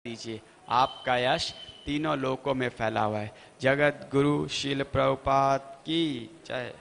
दीजिए। आपका यश तीनों लोकों में फैला हुआ है। जगत गुरु शील प्रभुपाद की जय।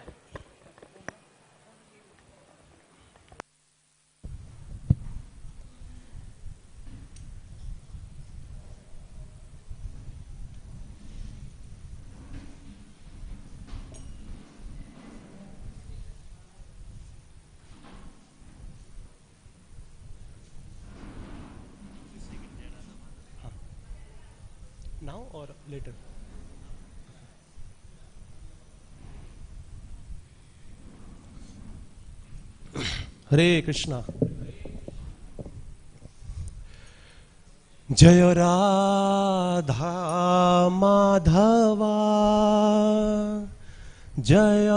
Now or later? हरे कृष्णा। जय राधा माधवा, जय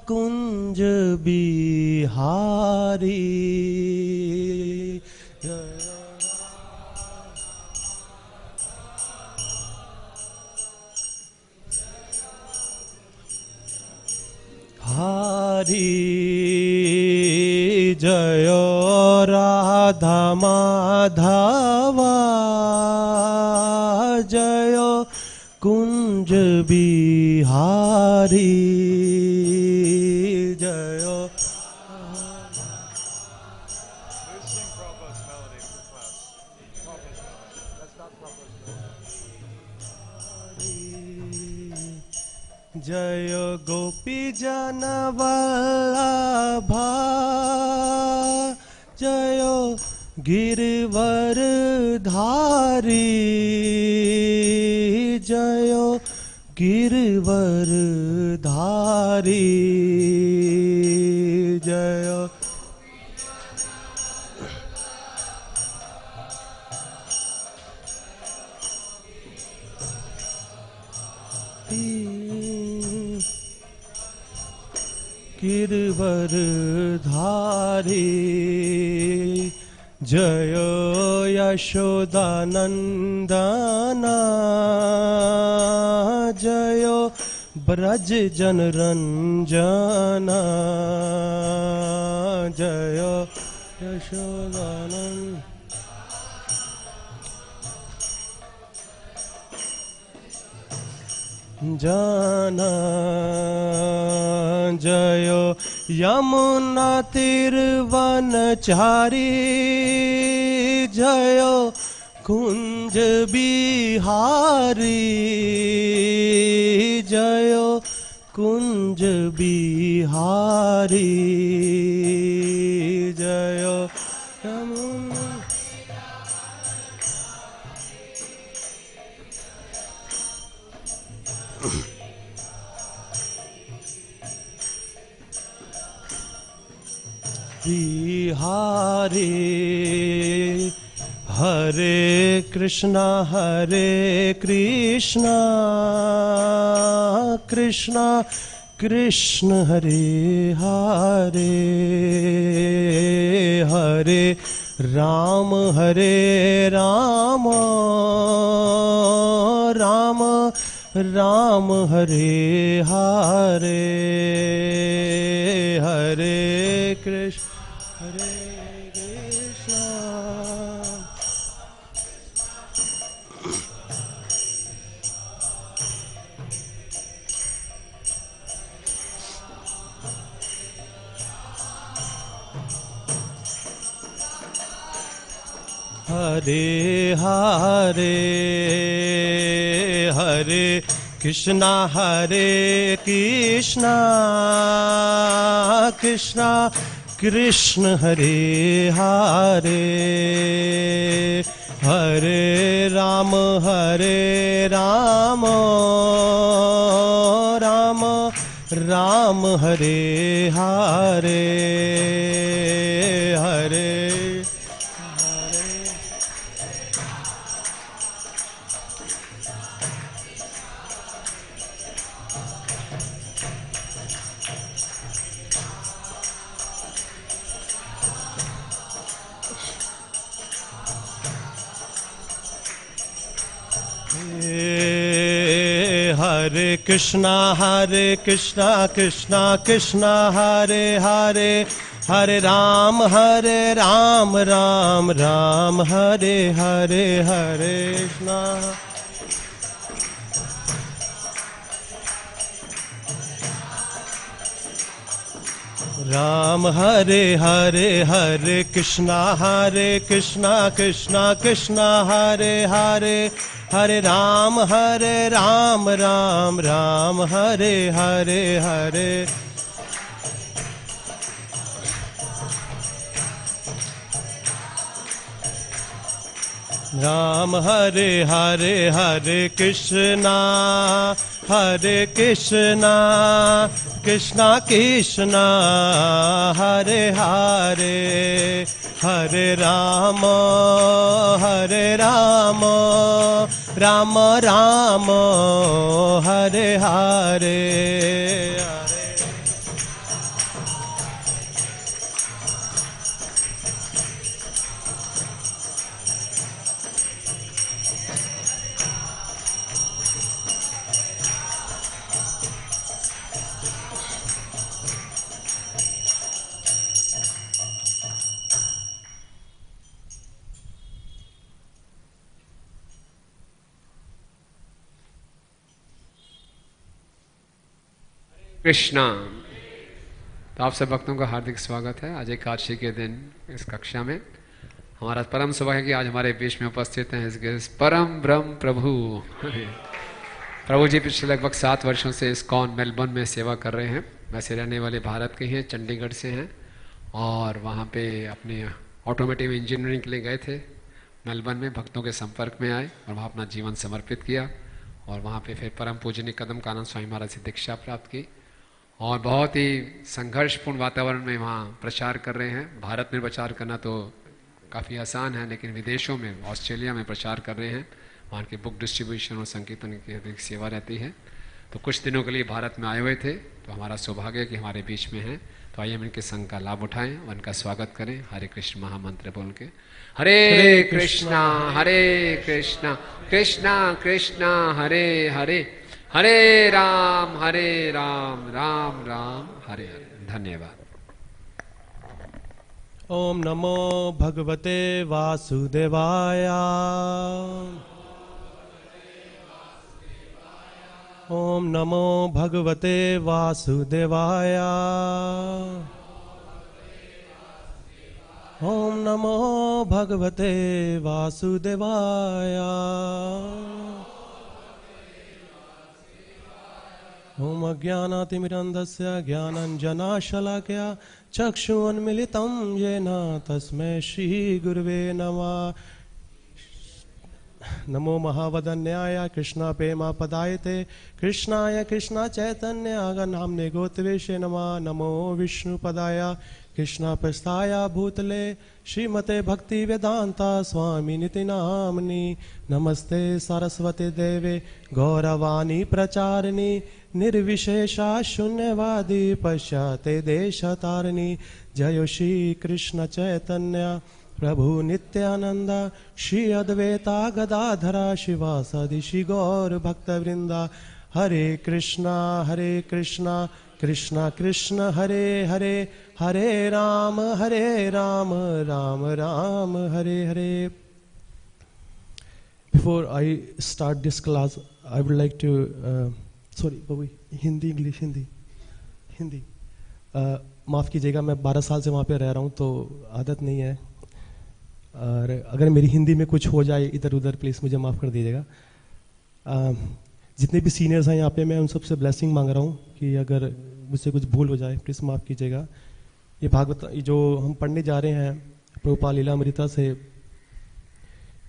कुंज बिहारी, हरि जय राधा माधवा, जय कुंज बिहारी, जय जय गोपी जन वल्लभा, जय गिरवर धारी, जय गिरवर धारी, जय गिरवर धारी, जय यशोदानंदना, जय ब्रज जन रंजना, जय यशोदानंद जाना, जय यमुना तिरवनचारी, जय कुंज बिहारी, जय कुंज बिहारी, जय यमुना बिहारी। हरे कृष्णा कृष्णा कृष्ण हरे हरे, हरे राम राम राम हरे हरे, हरे कृष्ण हरे हरे, हरे कृष्णा कृष्णा कृष्ण हरे हरे, हरे राम राम हरे हरे, हरे हरे कृष्णा कृष्णा कृष्णा हरे हरे, हरे राम राम राम हरे हरे हरे कृष्णा राम हरे हरे हरे कृष्णा कृष्णा कृष्णा हरे हरे हरे राम राम राम हरे हरे हरे राम हरे हरे हरे कृष्णा कृष्णा कृष्णा हरे हरे हरे राम राम राम हरे हरे कृष्णा। तो आप सब भक्तों का हार्दिक स्वागत है आज एकादशी के दिन इस कक्षा में। हमारा परम सौभाग्य है कि आज हमारे बीच में उपस्थित हैं इस परम ब्रह्म प्रभु प्रभु जी पिछले लगभग 7 वर्षों से इस्कॉन मेलबर्न में सेवा कर रहे हैं। वैसे रहने वाले भारत के हैं, चंडीगढ़ से हैं और वहाँ पे अपने ऑटोमेटिव इंजीनियरिंग के लिए गए थे। मेलबर्न में भक्तों के संपर्क में आए और वहाँ अपना जीवन समर्पित किया और वहाँ पे फिर परम पूजनीय कदम कानन स्वामी महाराज से दीक्षा प्राप्त की और बहुत ही संघर्षपूर्ण वातावरण में वहाँ प्रचार कर रहे हैं। भारत में प्रचार करना तो काफ़ी आसान है, लेकिन विदेशों में ऑस्ट्रेलिया में प्रचार कर रहे हैं। वहाँ के बुक डिस्ट्रीब्यूशन और संकीर्तन की अधिक सेवा रहती है। तो कुछ दिनों के लिए भारत में आए हुए थे, तो हमारा सौभाग्य है कि हमारे बीच में हैं। तो आइए हम इनके संग का लाभ उठाएं और इनका स्वागत करें हरे कृष्ण महामंत्र बोल के। हरे कृष्णा कृष्णा कृष्णा हरे हरे हरे राम राम राम हरे हरे। धन्यवाद। ओम नमो भगवते वासुदेवाय। ओम नमो भगवते वासुदेवाय। ओम नमो भगवते वासुदेवाय। ओम अज्ञानातिमिरन्धस्य ज्ञानञ्जनाशलाकया चक्षुन्मीलितं येन तस्मै श्रीगुरुवे नमः। नमो महावदन्याय कृष्णा प्रेमा पदायते कृष्णाय कृष्णा चैतन्य नाम्ने गोत्वेशे नमः। नमो विष्णुपदाय कृष्णा प्रस्थाय भूतले श्रीमते भक्ति वेदांता स्वामी निति नामनि। नमस्ते सरस्वती देवे गौरवाणी प्रचारिणी निर्विशेषा शून्यवादी पश्चाते देशतारिणी। जय श्री कृष्ण चैतन्य प्रभु नित्यानंद श्री अद्वैता गदाधरा शिवासादि श्री गौर भक्तवृंदा। हरे Krishna Krishna Krishna Hare Hare Hare Ram Ram Ram Hare Hare. Before I start this class, I would like to sorry Hindi English Hindi माफ़ कीजिएगा, मैं 12 साल से वहाँ पे रह रहा हूँ तो आदत नहीं है, और अगर मेरी हिंदी में कुछ हो जाए इधर उधर प्लीज़ मुझे माफ़ कर दीजिएगा। जितने भी सीनियर्स हैं यहाँ पे मैं उन सबसे ब्लेसिंग मांग रहा हूँ कि अगर मुझसे कुछ भूल हो जाए प्लीज़ माफ़ कीजिएगा। ये भागवत जो हम पढ़ने जा रहे हैं प्रभुपाद लीलामृता से,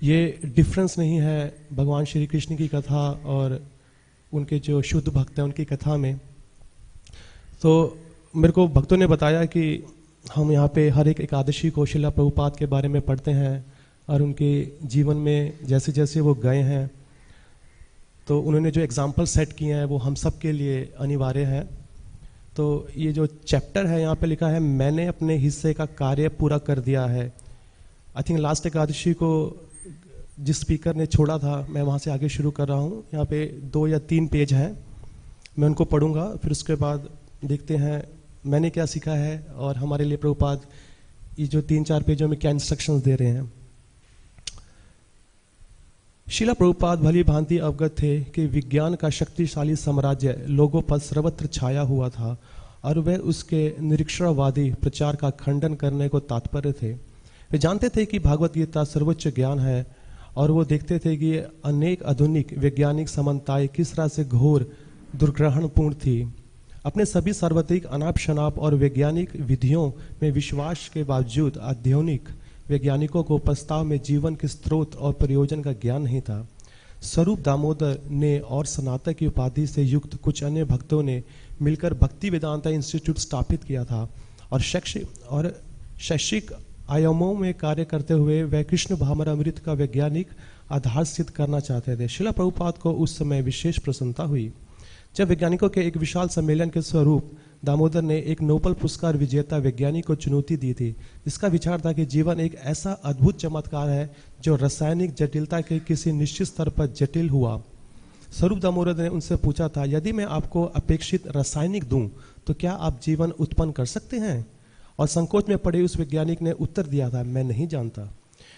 ये डिफरेंस नहीं है भगवान श्री कृष्ण की कथा और उनके जो शुद्ध भक्त हैं उनकी कथा में। तो मेरे को भक्तों ने बताया कि हम यहाँ पे हर एक एकादशी को श्रील प्रभुपाद के बारे में पढ़ते हैं और उनके जीवन में जैसे जैसे वो गए हैं तो उन्होंने जो एग्जाम्पल सेट किए हैं वो हम सब के लिए अनिवार्य है। तो ये जो चैप्टर है यहाँ पे लिखा है मैंने अपने हिस्से का कार्य पूरा कर दिया है। आई थिंक लास्ट एकादशी को जिस स्पीकर ने छोड़ा था मैं वहाँ से आगे शुरू कर रहा हूँ। यहाँ पे 2 या 3 पेज हैं, मैं उनको पढ़ूंगा, फिर उसके बाद देखते हैं मैंने क्या सीखा है और हमारे लिए प्रभुपाद ये जो 3-4 पेजों में क्या इंस्ट्रक्शंस दे रहे हैं। शिला प्रभुपाद भली भांति अवगत थे कि विज्ञान का शक्तिशाली साम्राज्य लोगों पर सर्वत्र छाया हुआ था और वे उसके निरीक्षणवादी प्रचार का खंडन करने को तात्पर्य थे। वे जानते थे कि भागवत गीता सर्वोच्च ज्ञान है और वो देखते थे कि अनेक आधुनिक वैज्ञानिक समानताएं किस तरह से घोर दुर्ग्रहणपूर्ण थी। अपने सभी सार्वत्रिक अनाप शनाप और वैज्ञानिक विधियों में विश्वास के बावजूद आधुनिक वैज्ञानिकों को वास्तव में जीवन के स्रोत और प्रयोजन का ज्ञान नहीं था। स्वरूप दामोदर ने और स्नातक की उपाधि से युक्त कुछ अन्य भक्तों ने मिलकर भक्ति वेदांता इंस्टीट्यूट स्थापित किया था और शैक्षिक आयामों में कार्य करते हुए वे कृष्ण भावनामृत का वैज्ञानिक आधार सिद्ध करना चाहते थे। शिला प्रभुपाद को उस समय विशेष प्रसन्नता हुई जब वैज्ञानिकों के एक विशाल सम्मेलन के स्वरूप दामोदर ने एक नोबेल पुरस्कार विजेता वैज्ञानिक को चुनौती दी थी, जिसका विचार था कि जीवन एक ऐसा अद्भुत चमत्कार है जो रासायनिक जटिलता के किसी निश्चित स्तर पर जटिल हुआ। स्वरूप दामोदर ने उनसे पूछा था, यदि मैं आपको अपेक्षित रासायनिक दूं तो क्या आप जीवन उत्पन्न कर सकते हैं? और संकोच में पड़े उस वैज्ञानिक ने उत्तर दिया था, मैं नहीं जानता।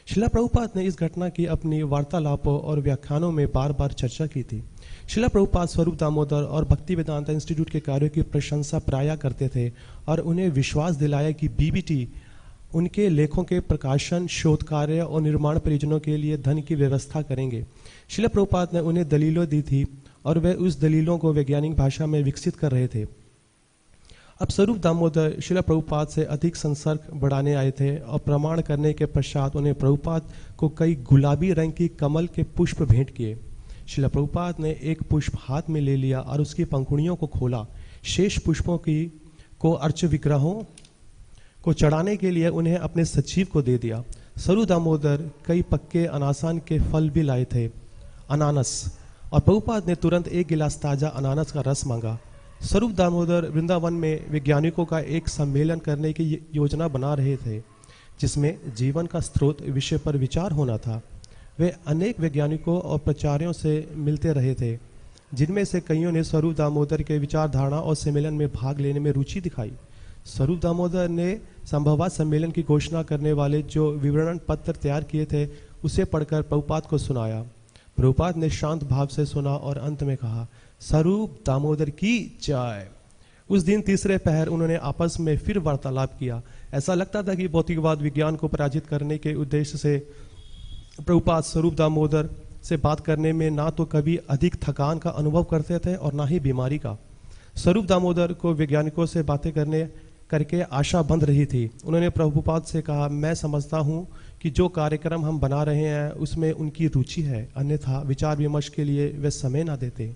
शिला प्रभुपाद ने इस घटना की अपनी वार्तालापों और व्याख्यानों में बार बार चर्चा की थी। शिला प्रभुपाद स्वरूप दामोदर और भक्ति वेदांता इंस्टीट्यूट के कार्यों की प्रशंसा प्राय करते थे और उन्हें विश्वास दिलाया कि बीबीटी उनके लेखों के प्रकाशन, शोध कार्य और निर्माण परियोजनाओं के लिए धन की व्यवस्था करेंगे। शिला प्रभुपाद ने उन्हें दलीलें दी थी और वे उस दलीलों को वैज्ञानिक भाषा में विकसित कर रहे थे। अब स्वरूप दामोदर शिला प्रभुपाद से अधिक संसर्ग बढ़ाने आए थे और प्रमाण करने के पश्चात उन्हें प्रभुपाद को कई गुलाबी रंग की कमल के पुष्प भेंट किए। शिला प्रभुपाद ने एक पुष्प हाथ में ले लिया और उसकी पंखुड़ियों को खोला। शेष पुष्पों को अर्च विग्रहों को चढ़ाने के लिए उन्हें अपने सचिव को दे दिया। स्वरूप दामोदर कई पक्के अनासान के फल भी लाए थे, अनानस, और प्रभुपाद ने तुरंत एक गिलास ताजा अनानस का रस मांगा। स्वरूप दामोदर वृंदावन में वैज्ञानिकों का एक सम्मेलन करने की योजना बना रहे थे, जिसमें जीवन का स्रोत विषय पर विचार होना था। वे अनेक वैज्ञानिकों और प्राचार्यों से मिलते रहे थे, जिनमें से कईयों ने स्वरूप दामोदर के विचारधारा और सम्मेलन में भाग लेने में रुचि दिखाई। स्वरूप दामोदर ने संभवतः सम्मेलन की घोषणा करने वाले जो विवरण पत्र तैयार किए थे उसे पढ़कर प्रभुपाद को सुनाया। प्रभुपाद ने शांत भाव से सुना और अंत में कहा, स्वरूप दामोदर की जय। उस दिन तीसरे पहर उन्होंने आपस में फिर वार्तालाप किया। ऐसा लगता था कि भौतिकवाद विज्ञान को पराजित करने के उद्देश्य से प्रभुपाद स्वरूप दामोदर से बात करने में ना तो कभी अधिक थकान का अनुभव करते थे और ना ही बीमारी का। स्वरूप दामोदर को वैज्ञानिकों से बातें करके आशा बंध रही थी। उन्होंने प्रभुपाद से कहा, मैं समझता हूँ कि जो कार्यक्रम हम बना रहे हैं उसमें उनकी रुचि है, अन्यथा विचार विमर्श के लिए वे समय ना देते।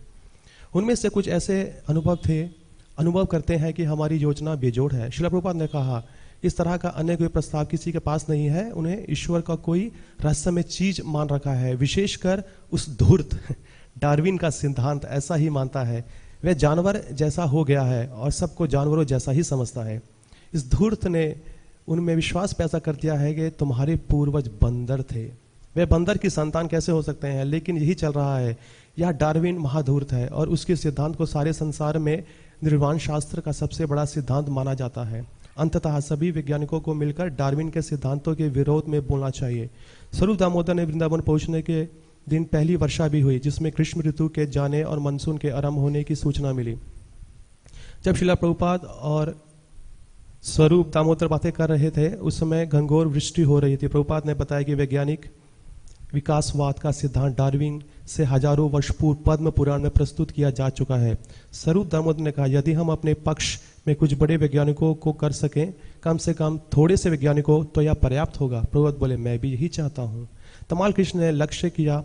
उनमें से कुछ ऐसे अनुभव करते हैं कि हमारी योजना बेजोड़ है। शिला प्रभुपाद ने कहा, इस तरह का अन्य कोई प्रस्ताव किसी के पास नहीं है। उन्हें ईश्वर का कोई रहस्यमय चीज मान रखा है, विशेषकर उस धूर्त डार्विन का सिद्धांत ऐसा ही मानता है। वह जानवर जैसा हो गया है और सबको जानवरों जैसा ही समझता है। इस धूर्त ने उनमें विश्वास पैदा कर दिया है कि तुम्हारे पूर्वज बंदर थे। वे बंदर की संतान कैसे हो सकते हैं? लेकिन यही चल रहा है। यह डार्विन महाधूर्त है और उसके सिद्धांत को सारे संसार में निर्वाण शास्त्र का सबसे बड़ा सिद्धांत माना जाता है। अंततः सभी वैज्ञानिकों को मिलकर डार्विन के सिद्धांतों के विरोध में बोलना चाहिए। स्वरूप दामोदर ने वृंदावन पहुंचने के दिन पहली वर्षा भी हुई, जिसमें ग्रीष्म ऋतु के जाने और मानसून के आरंभ होने की सूचना मिली। जब शिला प्रभुपाद और स्वरूप दामोदर बातें कर रहे थे उस समय घनघोर वृष्टि हो रही थी। प्रभुपाद ने बताया कि वैज्ञानिक विकासवाद का सिद्धांत डार्विन से हजारों वर्ष पूर्व पद्म पुराण में प्रस्तुत किया जा चुका है। स्वरूप दामोदर ने कहा, यदि हम अपने पक्ष में कुछ बड़े वैज्ञानिकों को कर सकें, कम से कम थोड़े से वैज्ञानिकों, तो यह पर्याप्त होगा। प्रभुपाद बोले, मैं भी यही चाहता हूँ। तमाल कृष्ण ने लक्ष्य किया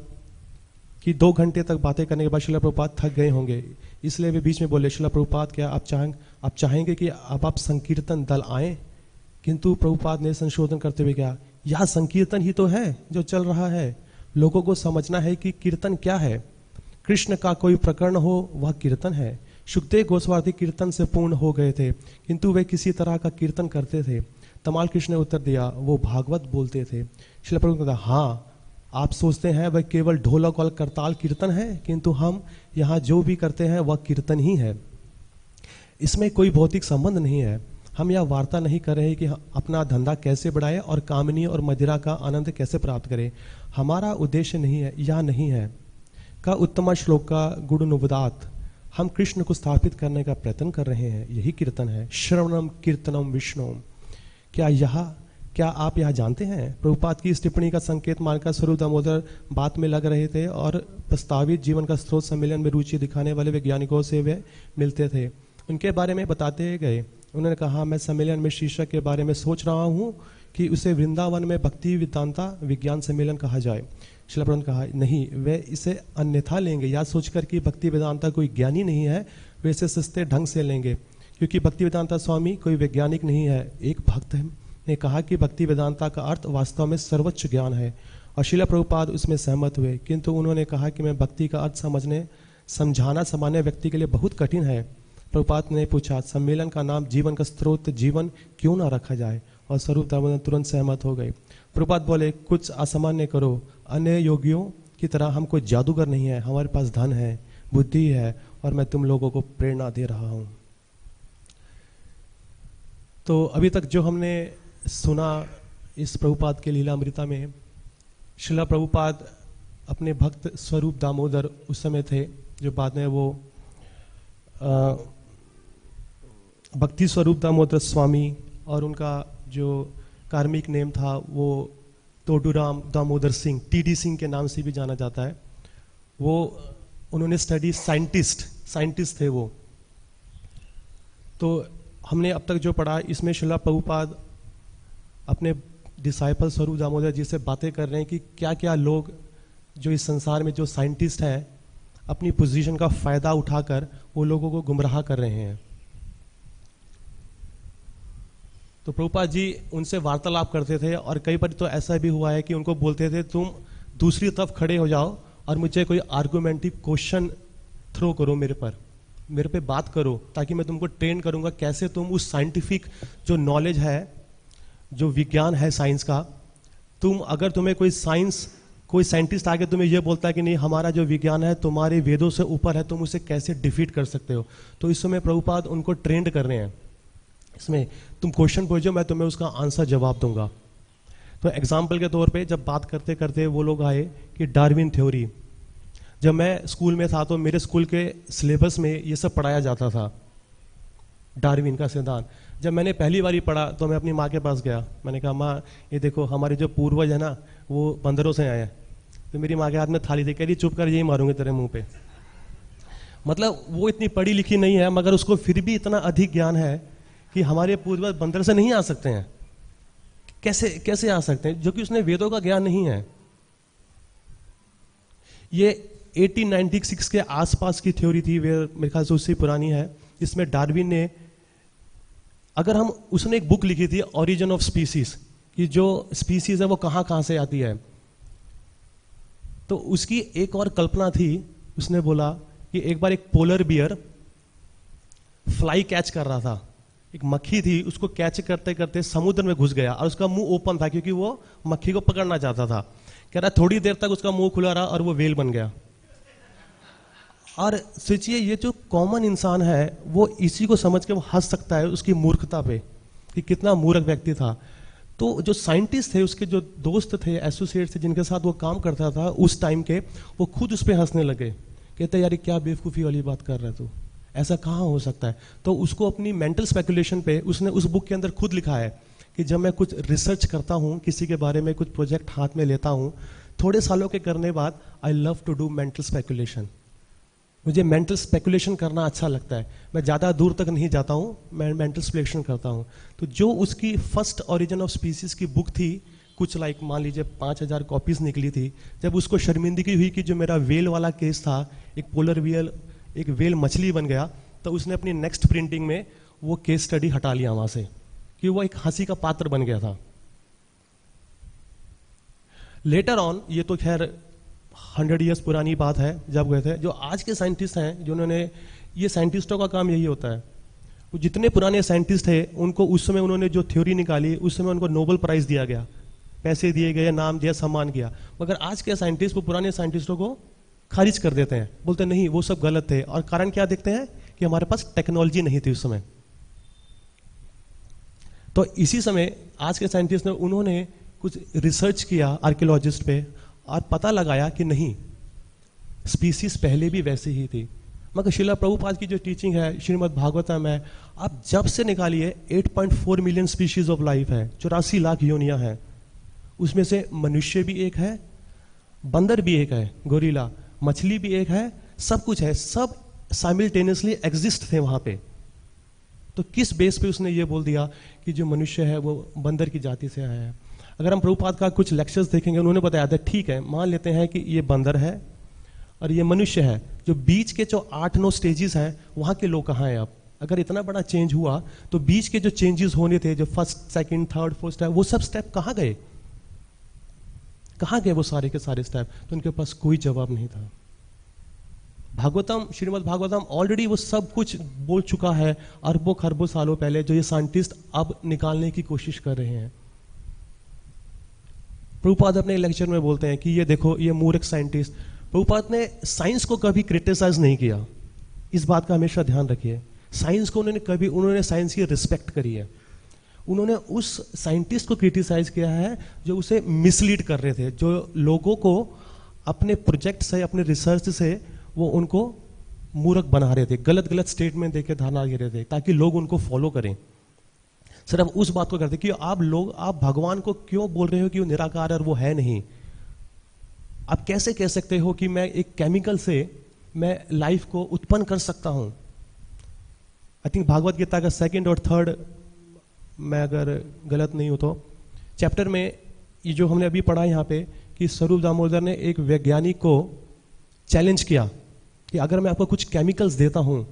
कि 2 घंटे तक बातें करने के बाद शिला प्रभुपाद थक गए होंगे, इसलिए वे बीच में बोले, शिला प्रभुपाद क्या आप चाहेंगे कि अब आप संकीर्तन दल आए? किंतु प्रभुपाद ने संशोधन करते हुए कहा, यह संकीर्तन ही तो है जो चल रहा है। लोगों को समझना है कि कीर्तन क्या है। कृष्ण का कोई प्रकरण हो वह कीर्तन है। सुखदेव गोस्वामी कीर्तन से पूर्ण हो गए थे, किंतु वे किसी तरह का कीर्तन करते थे। तमाल कृष्ण ने उत्तर दिया, वो भागवत बोलते थे। शिला प्रभुपाद ने कहा, हाँ, आप सोचते हैं वह केवल ढोलक और करताल कीर्तन है, किंतु हम यहाँ जो भी करते हैं वह कीर्तन ही है। इसमें कोई भौतिक संबंध नहीं है। हम यह वार्ता नहीं कर रहे कि अपना धंधा कैसे बढ़ाए और कामनी और मदिरा का आनंद कैसे प्राप्त करें। हमारा उद्देश्य नहीं है, यह नहीं है। का उत्तम श्लोक का गुणनुवदात, हम कृष्ण को स्थापित करने का प्रयत्न कर रहे हैं, यही कीर्तन है। श्रवणम कीर्तनम विष्णु। क्या आप यह जानते हैं? प्रभुपाद की इस टिप्पणी का संकेत मानकर स्वरूप दामोदर बात में लग रहे थे और प्रस्तावित जीवन का स्रोत सम्मेलन में रुचि दिखाने वाले वैज्ञानिकों से वे मिलते थे। उनके बारे में बताते गए। उन्होंने कहा, मैं सम्मेलन में शीर्षक के बारे में सोच रहा हूँ कि उसे वृंदावन में भक्ति वेदांता विज्ञान सम्मेलन कहा जाए। श्रील प्रभुपाद ने कहा, नहीं, वे इसे अन्यथा लेंगे। या सोचकर कि भक्ति वेदांता कोई ज्ञानी नहीं है, वे इसे सस्ते ढंग से लेंगे, क्योंकि भक्ति वेदांता स्वामी कोई वैज्ञानिक नहीं है। एक भक्त ने कहा कि भक्ति वेदांता का अर्थ वास्तव में सर्वोच्च ज्ञान है, और श्रील प्रभुपाद उसमें सहमत हुए। किंतु उन्होंने कहा कि मैं भक्ति का अर्थ समझाना सामान्य व्यक्ति के लिए बहुत कठिन है। प्रभुपाद ने पूछा, सम्मेलन का नाम जीवन का स्रोत जीवन क्यों ना रखा जाए? और स्वरूप दामोदर तुरंत सहमत हो गए। प्रभुपाद बोले, कुछ असामान्य करो। अन्य योगियों की तरह हम कोई जादूगर नहीं है, हमारे पास धन है, बुद्धि है, और मैं तुम लोगों को प्रेरणा दे रहा हूं। तो अभी तक जो हमने सुना इस प्रभुपाद के लीलामृता में, श्रील प्रभुपाद अपने भक्त स्वरूप दामोदर उस समय थे, जो बाद में वो भक्ति स्वरूप दामोदर स्वामी, और उनका जो कार्मिक नेम था वो तोडूराम दामोदर सिंह, टीडी सिंह के नाम से भी जाना जाता है। वो उन्होंने स्टडी साइंटिस्ट थे वो। तो हमने अब तक जो पढ़ा, इसमें श्रील प्रभुपाद अपने डिसाइपल स्वरूप दामोदर जी से बातें कर रहे हैं कि क्या क्या लोग जो इस संसार में जो साइंटिस्ट हैं, अपनी पोजीशन का फायदा उठाकर वो लोगों को गुमराह कर रहे हैं। तो प्रभुपाद जी उनसे वार्तालाप करते थे, और कई बार तो ऐसा भी हुआ है कि उनको बोलते थे, तुम दूसरी तरफ खड़े हो जाओ और मुझे कोई आर्गुमेंटिव क्वेश्चन थ्रो करो, मेरे पे बात करो, ताकि मैं तुमको ट्रेन करूंगा कैसे तुम उस साइंटिफिक जो नॉलेज है, जो विज्ञान है साइंस का, अगर तुम्हें कोई साइंटिस्ट आके तुम्हें यह बोलता है कि नहीं, हमारा जो विज्ञान है तुम्हारे वेदों से ऊपर है, तुम उसे कैसे डिफीट कर सकते हो। तो इस समय प्रभुपाद उनको ट्रेंड कर रहे हैं, इसमें तुम क्वेश्चन पूछो, मैं तुम्हें उसका आंसर जवाब दूंगा। तो एग्जाम्पल के तौर पे जब बात करते करते वो लोग आए कि डार्विन थ्योरी। जब मैं स्कूल में था तो मेरे स्कूल के सिलेबस में ये सब पढ़ाया जाता था, डार्विन का सिद्धांत। जब मैंने पहली बार पढ़ा तो मैं अपनी माँ के पास गया, मैंने कहा, माँ ये देखो हमारे जो पूर्वज है ना, वो बंदरों से आए हैं। तो मेरी माँ के हाथ में थाली थी, कह रही चुप कर, यही मारूंगे तेरे मुंह पे। मतलब वो इतनी पढ़ी लिखी नहीं है, मगर उसको फिर भी इतना अधिक ज्ञान है कि हमारे पूर्वज बंदर से नहीं आ सकते हैं। कैसे आ सकते हैं, जो कि उसने वेदों का ज्ञान नहीं है। ये 1896 के आसपास की थ्योरी थी, मेरे ख्याल से उससे पुरानी है। इसमें डार्विन ने, उसने एक बुक लिखी थी, ओरिजिन ऑफ स्पीसीज, कि जो स्पीसीज है वो कहां कहां से आती है। तो उसकी एक और कल्पना थी, उसने बोला कि एक बार एक पोलर बियर फ्लाई कैच कर रहा था, एक मक्खी थी, उसको कैच करते करते समुद्र में घुस गया और उसका मुंह ओपन था क्योंकि वो मक्खी को पकड़ना चाहता था। कह रहा थोड़ी देर तक उसका मुंह खुला रहा और वो वेल बन गया। और सोचिए, ये जो कॉमन इंसान है वो इसी को समझ के वो हंस सकता है उसकी मूर्खता पे, कि कितना मूर्ख व्यक्ति था। तो जो साइंटिस्ट थे, उसके जो दोस्त थे, एसोसिएट थे, जिनके साथ वो काम करता था उस टाइम के, वो खुद उस पर हंसने लगे, कहते यार क्या बेवकूफ़ी वाली बात कर रहा है तू, ऐसा कहाँ हो सकता है। तो उसको अपनी मेंटल स्पेकुलेशन पे उसने उस बुक के अंदर खुद लिखा है कि जब मैं कुछ रिसर्च करता हूँ, किसी के बारे में कुछ प्रोजेक्ट हाथ में लेता हूँ, थोड़े सालों के करने बाद I love to do mental speculation. मुझे मेंटल स्पेकुलेशन करना अच्छा लगता है, मैं ज़्यादा दूर तक नहीं जाता हूँ, मैं मेंटल स्पेकुलेशन करता हूँ। तो जो उसकी फर्स्ट ओरिजिन ऑफ स्पीसीज की बुक थी, कुछ मान लीजिए 5000 कॉपीज निकली थी। जब उसको शर्मिंदगी हुई कि जो मेरा वेल वाला केस था, एक पोलर वेल, एक वेल मछली बन गया, तो उसने अपनी नेक्स्ट प्रिंटिंग में वो केस स्टडी हटा लिया वहां से, कि वो एक हंसी का पात्र बन गया था। लेटर ऑन, ये तो खैर 100 ईयर्स पुरानी बात है, जब गए थे। जो आज के साइंटिस्ट हैं, जिन्होंने, ये साइंटिस्टों का काम यही होता है, वो जितने पुराने साइंटिस्ट थे उनको उस समय उन्होंने जो थ्योरी निकाली, उस समय उनको नोबेल प्राइज दिया गया, पैसे दिए गए, नाम दिया, सम्मान किया। मगर आज के साइंटिस्ट वो पुराने साइंटिस्टों को खारिज कर देते हैं, बोलते नहीं वो सब गलत थे। और कारण क्या देखते हैं कि हमारे पास टेक्नोलॉजी नहीं थी उस समय। तो इसी समय आज के साइंटिस्ट ने उन्होंने कुछ रिसर्च किया आर्कियोलॉजिस्ट पे और पता लगाया कि नहीं, स्पीसीज पहले भी वैसे ही थी। मगर श्रीला प्रभुपाद की जो टीचिंग है, श्रीमद् भागवतम है, आप जब से निकालिए 8.4 मिलियन स्पीशीज ऑफ लाइफ है, 84 लाख योनियां हैं, उसमें से मनुष्य भी एक है, बंदर भी एक है, गोरिल्ला, मछली भी एक है, सब कुछ है, सब साइमल्टेनियसली एग्जिस्ट थे वहां पे। तो किस बेस पे उसने ये बोल दिया कि जो मनुष्य है वो बंदर की जाति से आया है? अगर हम प्रभुपाद का कुछ लेक्चर्स देखेंगे, उन्होंने बताया था ठीक है, मान लेते हैं कि ये बंदर है और ये मनुष्य है, जो बीच के जो 8-9 स्टेजेस हैं वहां के लोग कहाँ हैं? अब अगर इतना बड़ा चेंज हुआ तो बीच के जो चेंजेस होने थे, जो first, second, third, fourth step, वो सब स्टेप कहाँ गए? कहाँ गए वो सारे के सारे स्टेप? तो उनके पास कोई जवाब नहीं था। भागवतम, श्रीमद् भागवतम ऑलरेडी वो सब कुछ बोल चुका है अरबों खरबों सालों पहले, जो ये साइंटिस्ट अब निकालने की कोशिश कर रहे हैं। प्रभुपाद अपने लेक्चर में बोलते हैं कि ये देखो, ये मूर्ख साइंटिस्ट। प्रभुपाद ने साइंस को कभी क्रिटिसाइज नहीं किया, इस बात का हमेशा ध्यान रखिए। साइंस को उन्होंने साइंस की रिस्पेक्ट करी है। उन्होंने उस साइंटिस्ट को क्रिटिसाइज किया है जो उसे मिसलीड कर रहे थे, जो लोगों को अपने प्रोजेक्ट से, अपने रिसर्च से वो उनको मूर्ख बना रहे थे, गलत गलत स्टेटमेंट देके धारणा दे रहे थे ताकि लोग उनको फॉलो करें। सिर्फ उस बात को करते कि आप भगवान को क्यों बोल रहे हो कि वो निराकार और वो है नहीं? आप कैसे कह सकते हो कि मैं एक केमिकल से मैं लाइफ को उत्पन्न कर सकता हूं? आई थिंक भागवत गीता का 2nd और 3rd, मैं अगर गलत नहीं हूं तो, चैप्टर में ये जो हमने अभी पढ़ा यहाँ पे कि स्वरूप दामोदर ने एक वैज्ञानिक को चैलेंज किया कि अगर मैं आपको कुछ केमिकल्स देता हूं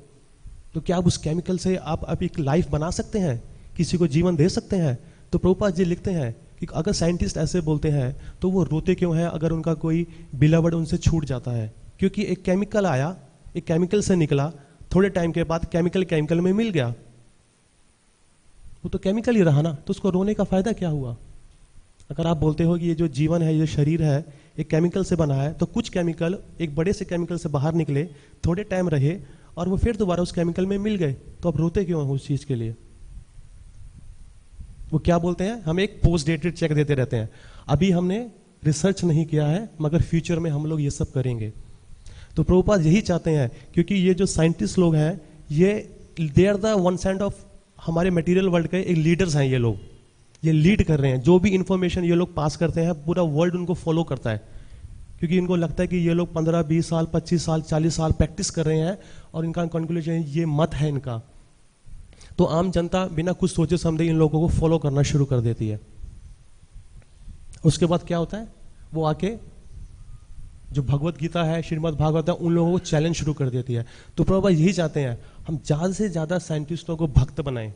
तो क्या आप उस केमिकल से आप एक लाइफ बना सकते हैं, किसी को जीवन दे सकते हैं? तो प्रभुपाद जी लिखते हैं कि अगर साइंटिस्ट ऐसे बोलते हैं तो वो रोते क्यों हैं अगर उनका कोई बिलवड उनसे छूट जाता है? क्योंकि एक केमिकल आया, एक केमिकल से निकला, थोड़े टाइम के बाद केमिकल में मिल गया, वो तो केमिकल ही रहा ना, तो उसको रोने का फायदा क्या हुआ? अगर आप बोलते हो कि ये जो जीवन है, ये शरीर है, एक केमिकल से बना है, तो कुछ केमिकल एक बड़े से केमिकल से बाहर निकले, थोड़े टाइम रहे और वो फिर दोबारा उस केमिकल में मिल गए, तो आप रोते क्यों हो उस चीज के लिए? वो क्या बोलते हैं, हम एक पोस्ट डेटेड चेक देते रहते हैं। अभी हमने रिसर्च नहीं किया है, मगर फ्यूचर में हम लोग ये सब करेंगे। तो प्रभुपाद यही चाहते हैं, क्योंकि ये जो साइंटिस्ट लोग हैं, ये they are the one side of हमारे मटेरियल वर्ल्ड के एक लीडर्स हैं। ये लोग ये लीड कर रहे हैं, जो भी इंफॉर्मेशन ये लोग पास करते हैं पूरा वर्ल्ड उनको फॉलो करता है, क्योंकि इनको लगता है कि ये लोग 15, 20 साल, 25 साल, 40 साल प्रैक्टिस कर रहे हैं और इनका कंक्लूजन ये मत है इनका। तो आम जनता बिना कुछ सोचे समझे इन लोगों को फॉलो करना शुरू कर देती है। उसके बाद क्या होता है, वो आके जो भगवत गीता है, श्रीमद् भागवत है, उन लोगों को चैलेंज शुरू कर देती है। तो प्रभुपाद यही चाहते हैं हम ज्यादा से ज्यादा साइंटिस्टों को भक्त बनाएं,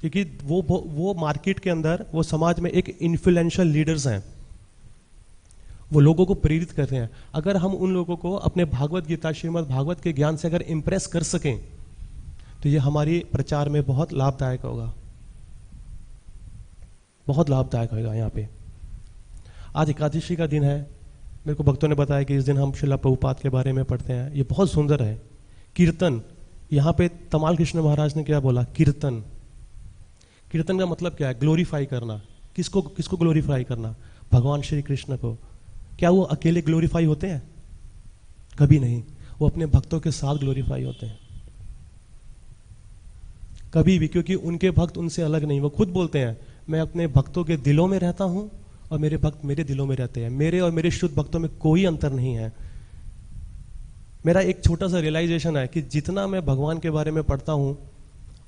क्योंकि वो मार्केट के अंदर, वो समाज में एक इन्फ्लुएंशियल लीडर्स हैं, वो लोगों को प्रेरित कर रहे हैं। अगर हम उन लोगों को अपने भागवत गीता, श्रीमद् भागवत के ज्ञान से अगर इंप्रेस कर सकें तो ये हमारी प्रचार में बहुत लाभदायक होगा, बहुत लाभदायक होगा। यहाँ पे आज एकादशी का दिन है, मेरे को भक्तों ने बताया कि इस दिन हम श्रीला प्रभुपाद के बारे में पढ़ते हैं। ये बहुत सुंदर है। कीर्तन, यहाँ पे तमाल कृष्ण महाराज ने क्या बोला, कीर्तन। कीर्तन का मतलब क्या है, ग्लोरीफाई करना। किसको किसको ग्लोरीफाई करना? भगवान श्री कृष्ण को। क्या वो अकेले ग्लोरीफाई होते हैं? कभी नहीं, वो अपने भक्तों के साथ ग्लोरीफाई होते हैं, कभी भी, क्योंकि उनके भक्त उनसे अलग नहीं। वो खुद बोलते हैं मैं अपने भक्तों के दिलों में रहता हूं और मेरे भक्त मेरे दिलों में रहते हैं। मेरे और मेरे शुद्ध भक्तों में कोई अंतर नहीं है। मेरा एक छोटा सा रियलाइजेशन है कि जितना मैं भगवान के बारे में पढ़ता हूं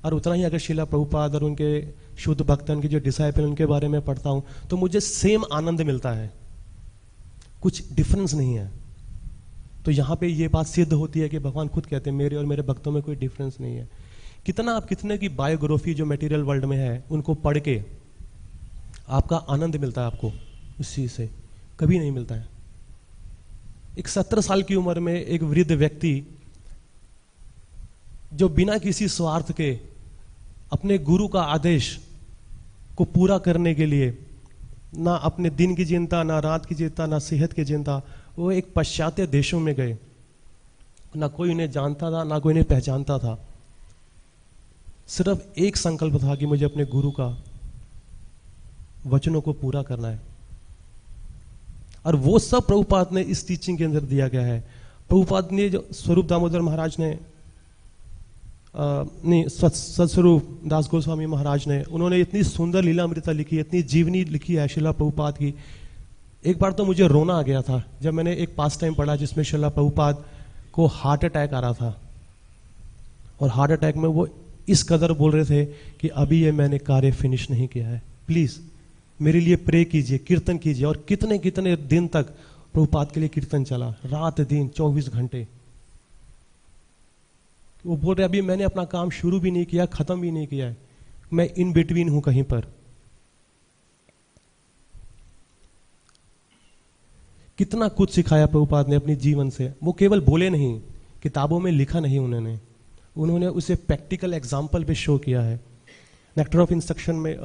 और उतना ही अगर श्रीला प्रभुपाद और उनके शुद्ध भक्त, उनके जो डिसाइपल, उनके बारे में पढ़ता हूं तो मुझे सेम आनंद मिलता है, कुछ डिफरेंस नहीं है। तो यहां पे ये बात सिद्ध होती है कि भगवान खुद कहते हैं मेरे और मेरे भक्तों में कोई डिफरेंस नहीं है। कितने की बायोग्राफी जो मटेरियल वर्ल्ड में है उनको पढ़ के आपका आनंद मिलता है, आपको उस चीज से कभी नहीं मिलता है। एक 17 साल की उम्र में एक वृद्ध व्यक्ति जो बिना किसी स्वार्थ के अपने गुरु का आदेश को पूरा करने के लिए ना अपने दिन की चिंता, ना रात की चिंता, ना सेहत की चिंता, वो एक पाश्चात्य देशों में गए ना कोई उन्हें जानता था, ना कोई उन्हें पहचानता था। सिर्फ एक संकल्प था कि मुझे अपने गुरु का वचनों को पूरा करना है, और वो सब प्रभुपाद ने इस टीचिंग के अंदर दिया गया है। प्रभुपाद ने जो स्वरूप दामोदर महाराज ने नहीं, सतस्वरूप दास गोस्वामी महाराज ने, उन्होंने इतनी सुंदर लीलामृता लिखी, इतनी जीवनी लिखी है शिला प्रभुपाद की। एक बार तो मुझे रोना आ गया था जब मैंने एक पास टाइम पढ़ा जिसमें शिला प्रभुपाद को हार्ट अटैक आ रहा था, और हार्ट अटैक में वो इस कदर बोल रहे थे कि अभी ये मैंने कार्य फिनिश नहीं किया है, प्लीज मेरे लिए प्रे कीजिए, कीर्तन कीजिए। और कितने कितने दिन तक प्रभुपाद के लिए कीर्तन चला, रात दिन 24 घंटे। वो बोल रहे अभी मैंने अपना काम शुरू भी नहीं किया, खत्म भी नहीं किया है, मैं इन बिटवीन हूं कहीं पर। कितना कुछ सिखाया प्रभुपाद ने अपने जीवन से। वो केवल बोले नहीं, किताबों में लिखा नहीं उन्होंने उसे प्रैक्टिकल एग्जाम्पल पे शो किया है। नेक्टर ऑफ इंस्ट्रक्शन में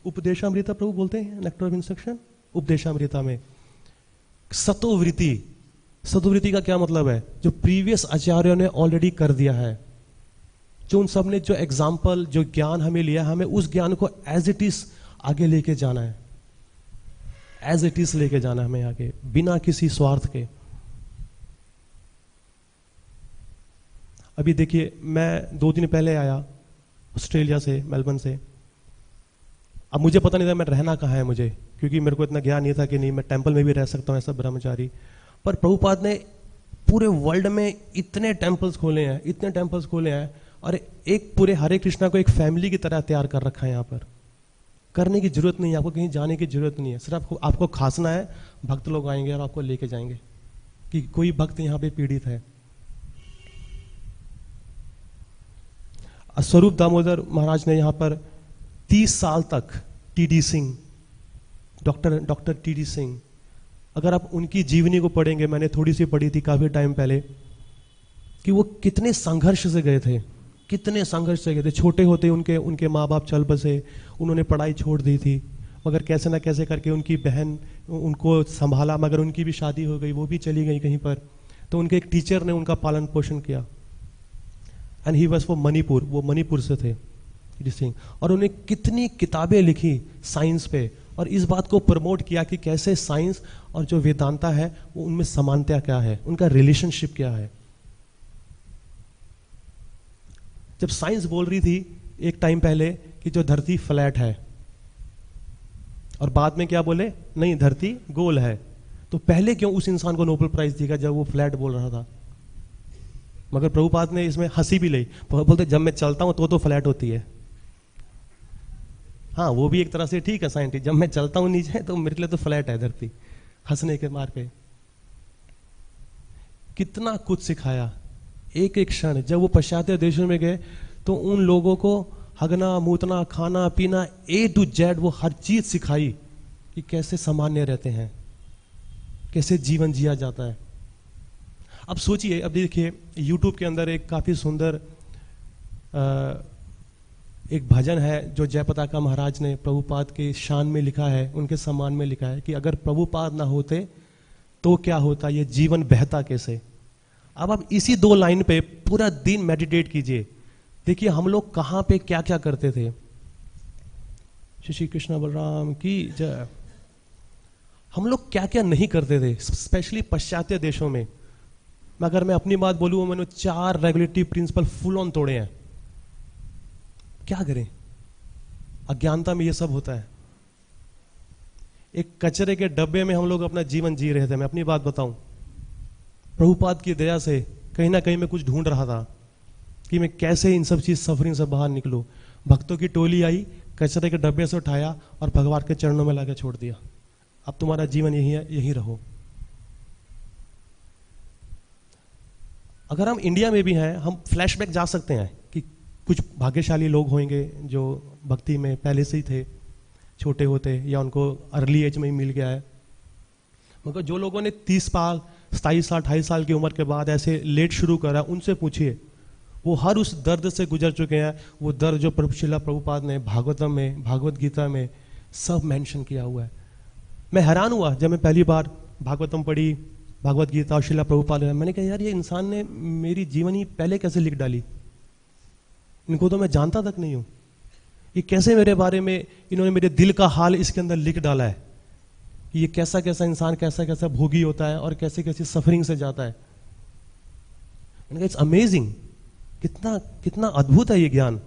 उपदेशामृता प्रभु बोलते हैं, नेक्टर ऑफ इंस्ट्रक्शन उपदेशामृता में सतोवृत्ति। सतोवृत्ति का क्या मतलब है? जो प्रीवियस आचार्यों ने ऑलरेडी कर दिया है, जो उन सब ने जो एग्जाम्पल, जो ज्ञान हमें लिया, हमें उस ज्ञान को एज इट इज आगे लेके जाना है, एज इट इज लेके जाना है हमें आगे, बिना किसी स्वार्थ के। अभी देखिए, मैं 2 दिन पहले आया ऑस्ट्रेलिया से, मेलबर्न से। अब मुझे पता नहीं था मैं रहना कहाँ है मुझे, क्योंकि मेरे को इतना ज्ञान नहीं था कि नहीं मैं टेंपल में भी रह सकता हूँ ऐसा ब्रह्मचारी। पर प्रभुपाद ने पूरे वर्ल्ड में इतने टेंपल्स खोले हैं, इतने टेंपल्स खोले हैं, और एक पूरे हरे कृष्णा को एक फैमिली की तरह तैयार कर रखा है। यहाँ पर करने की जरूरत नहीं है, आपको कहीं जाने की जरूरत नहीं है, सिर्फ आपको खासना है, भक्त लोग आएंगे और आपको लेके जाएंगे कि कोई भक्त यहाँ पे पीड़ित है। स्वरूप दामोदर महाराज ने यहाँ पर 30 साल तक TD Singh, doctor TD Singh, अगर आप उनकी जीवनी को पढ़ेंगे, मैंने थोड़ी सी पढ़ी थी काफी टाइम पहले, कि वो कितने संघर्ष से गए थे, कितने संघर्ष से गए थे। छोटे होते उनके माँ बाप चल बसे, उन्होंने पढ़ाई छोड़ दी थी, मगर कैसे ना कैसे करके उनकी बहन उनको संभाला, मगर उनकी भी शादी हो गई, वो भी चली गई कहीं पर। तो उनके एक टीचर ने उनका पालन पोषण किया, and he was for Manipur, वो मणिपुर से थे सिंह। और उन्हें कितनी किताबें लिखी साइंस पे, और इस बात को प्रमोट किया कि कैसे साइंस और जो वेदांता है वो उनमें समानता क्या है, उनका रिलेशनशिप क्या है। जब साइंस बोल रही थी एक टाइम पहले कि जो धरती फ्लैट है, और बाद में क्या बोले, नहीं धरती गोल है, तो पहले क्यों उस इंसान को नोबेल प्राइज दिया जब वो फ्लैट बोल रहा था? मगर प्रभुपाद ने इसमें हंसी भी ली, बोलते जब मैं चलता हूं तो फ्लैट होती है। हाँ, वो भी एक तरह से ठीक है साइंटिस्ट, जब मैं चलता हूं नीचे तो मेरे लिए तो फ्लैट है धरती, हंसने के मार पे। कितना कुछ सिखाया एक एक क्षण। जब वो पाश्चात्य देशों में गए तो उन लोगों को हगना, मूतना, खाना पीना, A to Z वो हर चीज सिखाई कि कैसे सामान्य रहते हैं, कैसे जीवन जिया जाता है। अब सोचिए, अब देखिए YouTube के अंदर एक काफी सुंदर एक भजन है जो जयपताका महाराज ने प्रभुपाद के शान में लिखा है, उनके सम्मान में लिखा है कि अगर प्रभुपाद ना होते तो क्या होता, ये जीवन बहता कैसे। अब आप इसी 2 लाइन पे पूरा दिन मेडिटेट कीजिए, देखिए हम लोग कहां पे क्या क्या करते थे। श्री कृष्ण बलराम की जय। हम लोग क्या क्या नहीं करते थे, स्पेशली पाश्चात्य देशों में। अगर मैं अपनी बात बोलूं, मैंने 4 रेगुलेटरी प्रिंसिपल फुल ऑन तोड़े हैं। क्या करें, अज्ञानता में ये सब होता है। एक कचरे के डब्बे में हम लोग अपना जीवन जी रहे थे। मैं अपनी बात बताऊं, प्रभुपाद की दया से कहीं ना कहीं मैं कुछ ढूंढ रहा था कि मैं कैसे इन सब चीज सफरिंग से बाहर निकलूं। भक्तों की टोली आई, कचरे के डब्बे से उठाया और भगवान के चरणों में लाकर छोड़ दिया। अब तुम्हारा जीवन यही है, यही रहो। अगर हम इंडिया में भी हैं, हम फ्लैशबैक जा सकते हैं कि कुछ भाग्यशाली लोग होंगे जो भक्ति में पहले से ही थे छोटे होते, या उनको अर्ली एज में ही मिल गया है। मगर जो लोगों ने 30 साल, 27 साल, 28 साल की उम्र के बाद ऐसे लेट शुरू करा, उनसे पूछिए, वो हर उस दर्द से गुजर चुके हैं। वो दर्द जो शिला प्रभुपाद ने भागवतम में, भागवत गीता में सब मेंशन किया हुआ है। मैं हैरान हुआ जब मैं पहली बार भागवतम पढ़ी, भागवत गीता और शिला प्रभुपाद है। मैंने कहा यार ये इंसान ने मेरी जीवनी पहले कैसे लिख डाली, इनको तो मैं जानता तक नहीं हूं, ये कैसे मेरे बारे में इन्होंने मेरे दिल का हाल इसके अंदर लिख डाला है कि ये कैसा कैसा इंसान कैसा कैसा भोगी होता है और कैसे कैसी सफरिंग से जाता है। मैंने कहा इट्स अमेजिंग, कितना कितना अद्भुत है ये ज्ञान।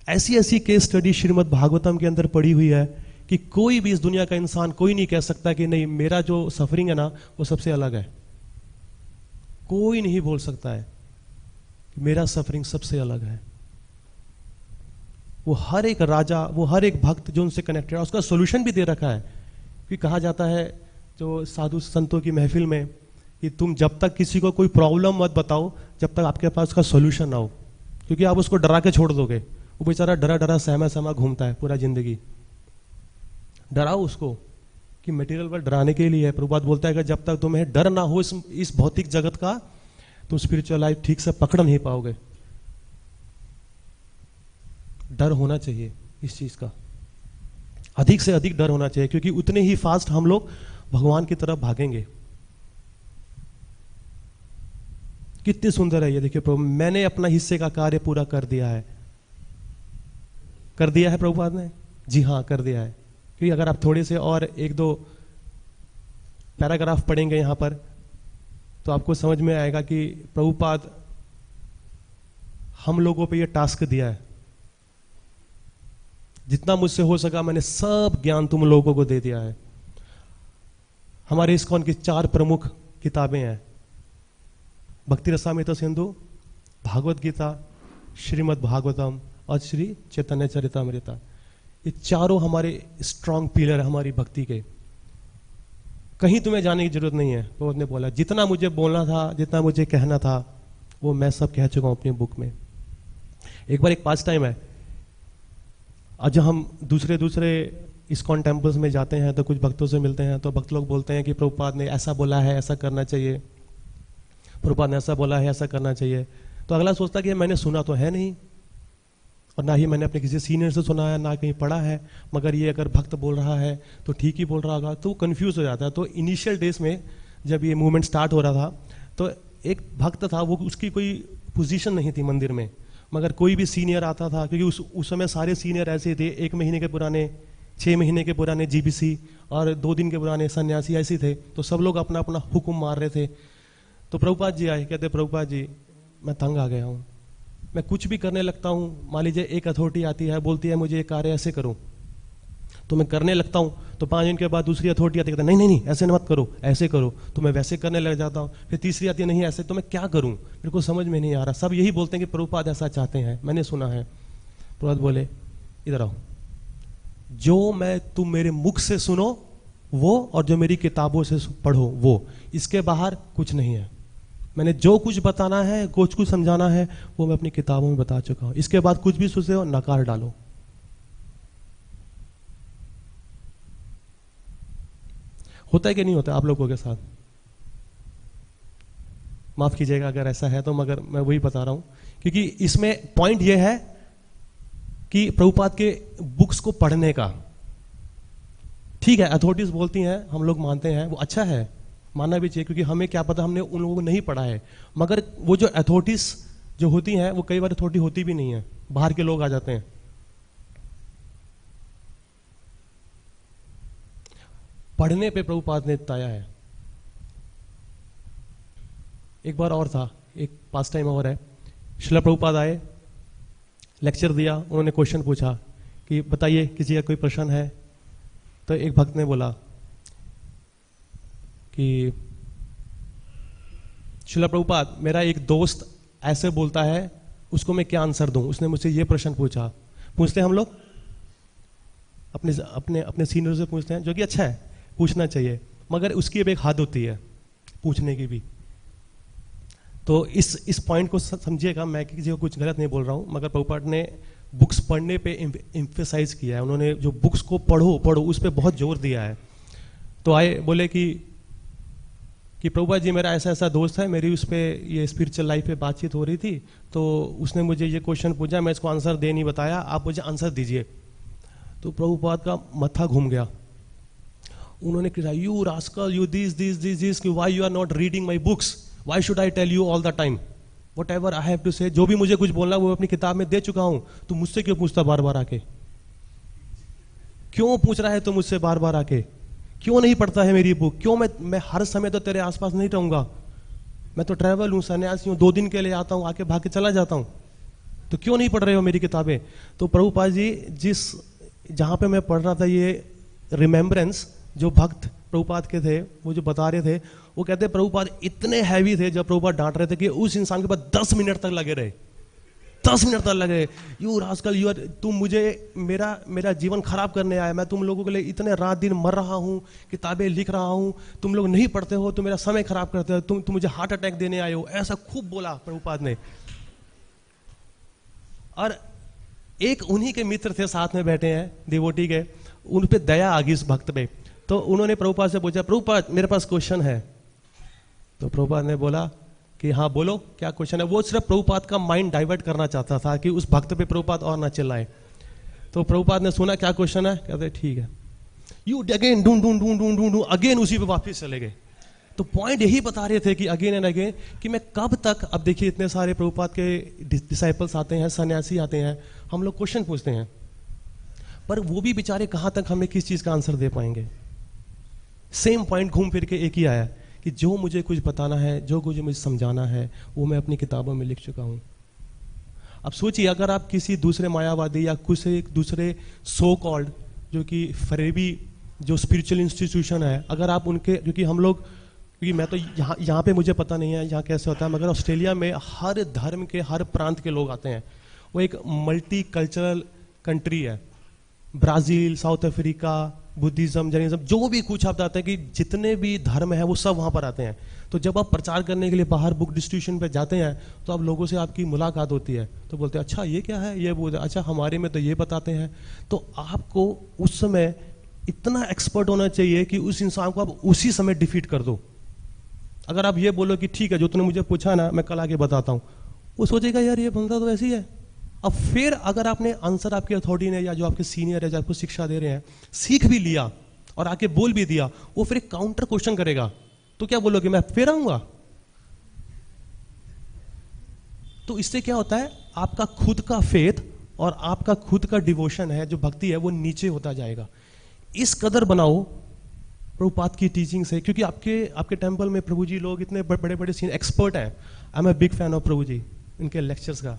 ऐसी ऐसी केस स्टडी श्रीमद् भागवतम के अंदर पड़ी हुई है कि कोई भी इस दुनिया का इंसान कोई नहीं कह सकता कि नहीं मेरा जो सफरिंग है ना वो सबसे अलग है। कोई नहीं बोल सकता है कि मेरा सफरिंग सबसे अलग है। वो हर एक राजा, वो हर एक भक्त जो उनसे कनेक्टेड है उसका सोल्यूशन भी दे रखा है। कि कहा जाता है जो साधु संतों की महफिल में कि तुम जब तक किसी को कोई प्रॉब्लम मत बताओ जब तक आपके पास उसका सोल्यूशन ना हो, क्योंकि आप उसको डरा के छोड़ दोगे, वो बेचारा डरा डरा सहमा सहमा घूमता है पूरा जिंदगी। डराओ उसको कि मटेरियल वर्ल्ड डराने के लिए है। प्रभुपाद बोलता है कि जब तक तुम्हें डर ना हो इस भौतिक जगत का, तुम स्पिरिचुअल लाइफ ठीक से पकड़ नहीं पाओगे। डर होना चाहिए इस चीज का, अधिक से अधिक डर होना चाहिए, क्योंकि उतने ही फास्ट हम लोग भगवान की तरफ भागेंगे। कितनी सुंदर है ये, देखिए प्रभु मैंने अपना हिस्से का कार्य पूरा कर दिया है। कर दिया है प्रभुपाद ने? जी हाँ कर दिया है। क्योंकि अगर आप थोड़े से और एक दो पैराग्राफ पढ़ेंगे यहां पर तो आपको समझ में आएगा कि प्रभुपाद हम लोगों पे ये टास्क दिया है, जितना मुझसे हो सका मैंने सब ज्ञान तुम लोगों को दे दिया है। हमारे इस्कॉन की 4 प्रमुख किताबें हैं, भक्ति रसामृत सिंधु, भागवत गीता, श्रीमद् भागवतम और श्री चैतन्य चरितामृता। ये चारों हमारे स्ट्रॉन्ग पिलर है हमारी भक्ति के। कहीं तुम्हें जाने की जरूरत नहीं है। प्रभुपाद ने बोला जितना मुझे बोलना था, जितना मुझे कहना था, वो मैं सब कह चुका हूं अपनी बुक में। एक बार एक पास टाइम है, आज हम दूसरे इस्कॉन टेम्पल्स में जाते हैं तो कुछ भक्तों से मिलते हैं, तो भक्त लोग बोलते हैं कि प्रभुपाद ने ऐसा बोला है, ऐसा करना चाहिए, प्रभुपाद ने ऐसा बोला है, ऐसा करना चाहिए। तो अगला सोचता कि मैंने सुना तो है नहीं, और ना ही मैंने अपने किसी सीनियर से सुना है, ना कहीं पढ़ा है, मगर ये अगर भक्त बोल रहा है तो ठीक ही बोल रहा होगा, तो वो कंफ्यूज हो जाता है। तो इनिशियल डेज में जब ये मूवमेंट स्टार्ट हो रहा था तो एक भक्त था, वो उसकी कोई पोजीशन नहीं थी मंदिर में, मगर कोई भी सीनियर आता था, क्योंकि उस समय सारे सीनियर ऐसे थे, 1 महीने के पुराने, 6 महीने के पुराने जीबीसी और 2 दिन के पुराने सन्यासी ऐसे थे। तो सब लोग अपना अपना हुक्म मार रहे थे। तो प्रभुपाद जी आए, कहते प्रभुपाद जी मैं तंग आ गया हूँ, मैं कुछ भी करने लगता हूँ, मान लीजिए एक अथॉरिटी आती है बोलती है मुझे ये कार्य ऐसे करो, तो मैं करने लगता हूँ, तो 5 दिन के बाद दूसरी अथॉरिटी आती है, कहते नहीं ऐसे मत करो, ऐसे करो, तो मैं वैसे करने लग जाता हूँ। फिर तीसरी आती है नहीं ऐसे, तो मैं क्या करूँ, मेरे को समझ में नहीं आ रहा। सब यही बोलते हैं कि प्रभुपाद ऐसा चाहते हैं, मैंने सुना है। प्रभुपाद बोले इधर आओ, जो तुम मेरे मुख से सुनो वो, और जो मेरी किताबों से पढ़ो वो, इसके बाहर कुछ नहीं है। मैंने जो कुछ बताना है, कुछ समझाना है, वो मैं अपनी किताबों में बता चुका हूं। इसके बाद कुछ भी सोचे हो नकार डालो। होता है कि नहीं होता आप लोगों के साथ? माफ कीजिएगा अगर ऐसा है तो, मगर मैं वही बता रहा हूं, क्योंकि इसमें पॉइंट यह है कि प्रभुपाद के बुक्स को पढ़ने का, ठीक है अथॉरिटीज बोलती हैं, हम लोग मानते हैं, वो अच्छा है, मानना भी चाहिए, क्योंकि हमें क्या पता, हमने उन लोगों को नहीं पढ़ा है। मगर वो जो अथॉरिटीज जो होती हैं वो कई बार अथॉरिटी होती भी नहीं है, बाहर के लोग आ जाते हैं। पढ़ने पे प्रभुपाद ने बताया है। एक बार और था, एक पास टाइम और है, श्रील प्रभुपाद आए, लेक्चर दिया, उन्होंने क्वेश्चन पूछा कि बताइए किसी का कोई प्रश्न है। तो एक भक्त ने बोला कि श्रील प्रभुपाद मेरा एक दोस्त ऐसे बोलता है, उसको मैं क्या आंसर दूं, उसने मुझसे ये प्रश्न पूछा। पूछते हैं हम लोग अपने अपने अपने सीनियर से पूछते हैं, जो कि अच्छा है, पूछना चाहिए, मगर उसकी अब एक हद होती है पूछने की भी। तो इस पॉइंट को समझिएगा, मैं किसी को कुछ गलत नहीं बोल रहा हूं, मगर प्रभुपाद ने बुक्स पढ़ने पे एम्फेसाइज किया है। उन्होंने जो बुक्स को पढ़ो उस पर बहुत जोर दिया है। तो आए बोले कि प्रभुपाद जी मेरा ऐसा ऐसा दोस्त है, मेरी उस पर ये स्पिरिचुअल लाइफ पे बातचीत हो रही थी, तो उसने मुझे ये क्वेश्चन पूछा, मैं इसको आंसर दे नहीं बताया, आप मुझे आंसर दीजिए। तो प्रभुपाद का मत्था घूम गया। उन्होंने कहा, you rascal, you this, why you are not reading my books, why should I tell you all the time, whatever I have to say, जो भी मुझे कुछ बोलना वो अपनी किताब में दे चुका हूं, तू मुझसे क्यों पूछता बार बार आके, क्यों पूछ रहा है तू मुझसे बार बार आके, क्यों नहीं पढ़ता है मेरी बुक, क्यों मैं हर समय तो तेरे आसपास नहीं रहूंगा, मैं तो ट्रैवल हूं, सन्यासी हूं, 2 दिन के लिए आता हूं, आके भाग के चला जाता हूं, तो क्यों नहीं पढ़ रहे हो मेरी किताबें। तो प्रभुपाद जी जहां पे मैं पढ़ रहा था, ये रिमेम्बरेंस जो भक्त प्रभुपाद के थे वो जो बता रहे थे, वो कहते प्रभुपाद इतने हैवी थे जब प्रभुपाद डांट रहे थे कि उस इंसान के पास 10 मिनट तक लगे रहे, 10 मिनट तक लगे, यू रास्कल, यू तुम मुझे मेरा जीवन खराब करने आया, मैं तुम लोगों के लिए इतने रात दिन मर रहा हूं, किताबें लिख रहा हूं, तुम लोग नहीं पढ़ते हो, तुम मेरा समय खराब करते हो, तुम मुझे हार्ट अटैक देने आए हो, ऐसा खूब बोला प्रभुपाद ने। और एक उन्हीं के मित्र थे, साथ में बैठे हैं डिवोटी के, उन पे दया आ गई इस भक्त पे, तो उन्होंने प्रभुपाद से पूछा, प्रभुपाद मेरे पास क्वेश्चन है। तो प्रभुपाद ने बोला कि हाँ बोलो क्या क्वेश्चन है। वो सिर्फ प्रभुपाद का माइंड डाइवर्ट करना चाहता था कि उस भक्त पे प्रभुपाद और ना चिल्लाए। तो प्रभुपाद ने सुना क्या क्वेश्चन है, कहते ठीक है, यू अगेन ढूंढ अगेन उसी पे वापस चले गए। तो पॉइंट यही बता रहे थे कि अगेन एंड अगेन कि मैं कब तक, अब देखिए इतने सारे प्रभुपाद के डिसाइपल्स आते हैं, सन्यासी आते हैं, हम लोग क्वेश्चन पूछते हैं, पर वो भी बेचारे कहां तक हमें किस चीज का आंसर दे पाएंगे। सेम पॉइंट घूम फिर के एक ही आया कि जो मुझे कुछ बताना है, जो कुछ मुझे समझाना है, वो मैं अपनी किताबों में लिख चुका हूं। अब सोचिए अगर आप किसी दूसरे मायावादी या कुछ एक दूसरे सो कॉल्ड जो कि फरेबी जो स्पिरिचुअल इंस्टीट्यूशन है, अगर आप उनके, क्योंकि हम लोग, क्योंकि मैं तो यहाँ पे मुझे पता नहीं है यहाँ कैसे होता है, मगर ऑस्ट्रेलिया में हर धर्म के, हर प्रांत के लोग आते हैं। वो एक मल्टी कल्चरल कंट्री है। Brazil, south Africa, Buddhism, Jainism, जो भी कुछ आप बताते हैं कि जितने भी धर्म है वो सब वहाँ पर आते हैं। तो जब आप प्रचार करने के लिए बाहर बुक डिस्ट्रीब्यूशन पे जाते हैं तो आप लोगों से आपकी मुलाकात होती है, तो बोलते हैं अच्छा ये क्या है, ये बोलते अच्छा हमारे में तो ये बताते हैं। तो आपको उस समय इतना एक्सपर्ट होना चाहिए कि उस इंसान को आप उसी समय डिफीट कर दो। अगर आप ये बोलो कि ठीक है जो तूने मुझे पूछा ना मैं कल आके बताता हूँ, वो सोचेगा यार ये बंदा तो ऐसे ही है। अब फिर अगर आपने आंसर, आपकी अथॉरिटी ने या जो आपके सीनियर है जो आपको शिक्षा दे रहे हैं, सीख भी लिया और आके बोल भी दिया, वो फिर एक काउंटर क्वेश्चन करेगा, तो क्या बोलोगे मैं फिर आऊंगा? तो इससे क्या होता है, आपका खुद का फेथ और आपका खुद का डिवोशन है, जो भक्ति है, वो नीचे होता जाएगा। इस कदर बनाओ प्रभुपाद की टीचिंग से, क्योंकि आपके टेंपल में प्रभु जी लोग इतने बड़े बड़े सीन एक्सपर्ट हैं। I am a big fan of Prabhu ji, इनके लेक्चर्स का,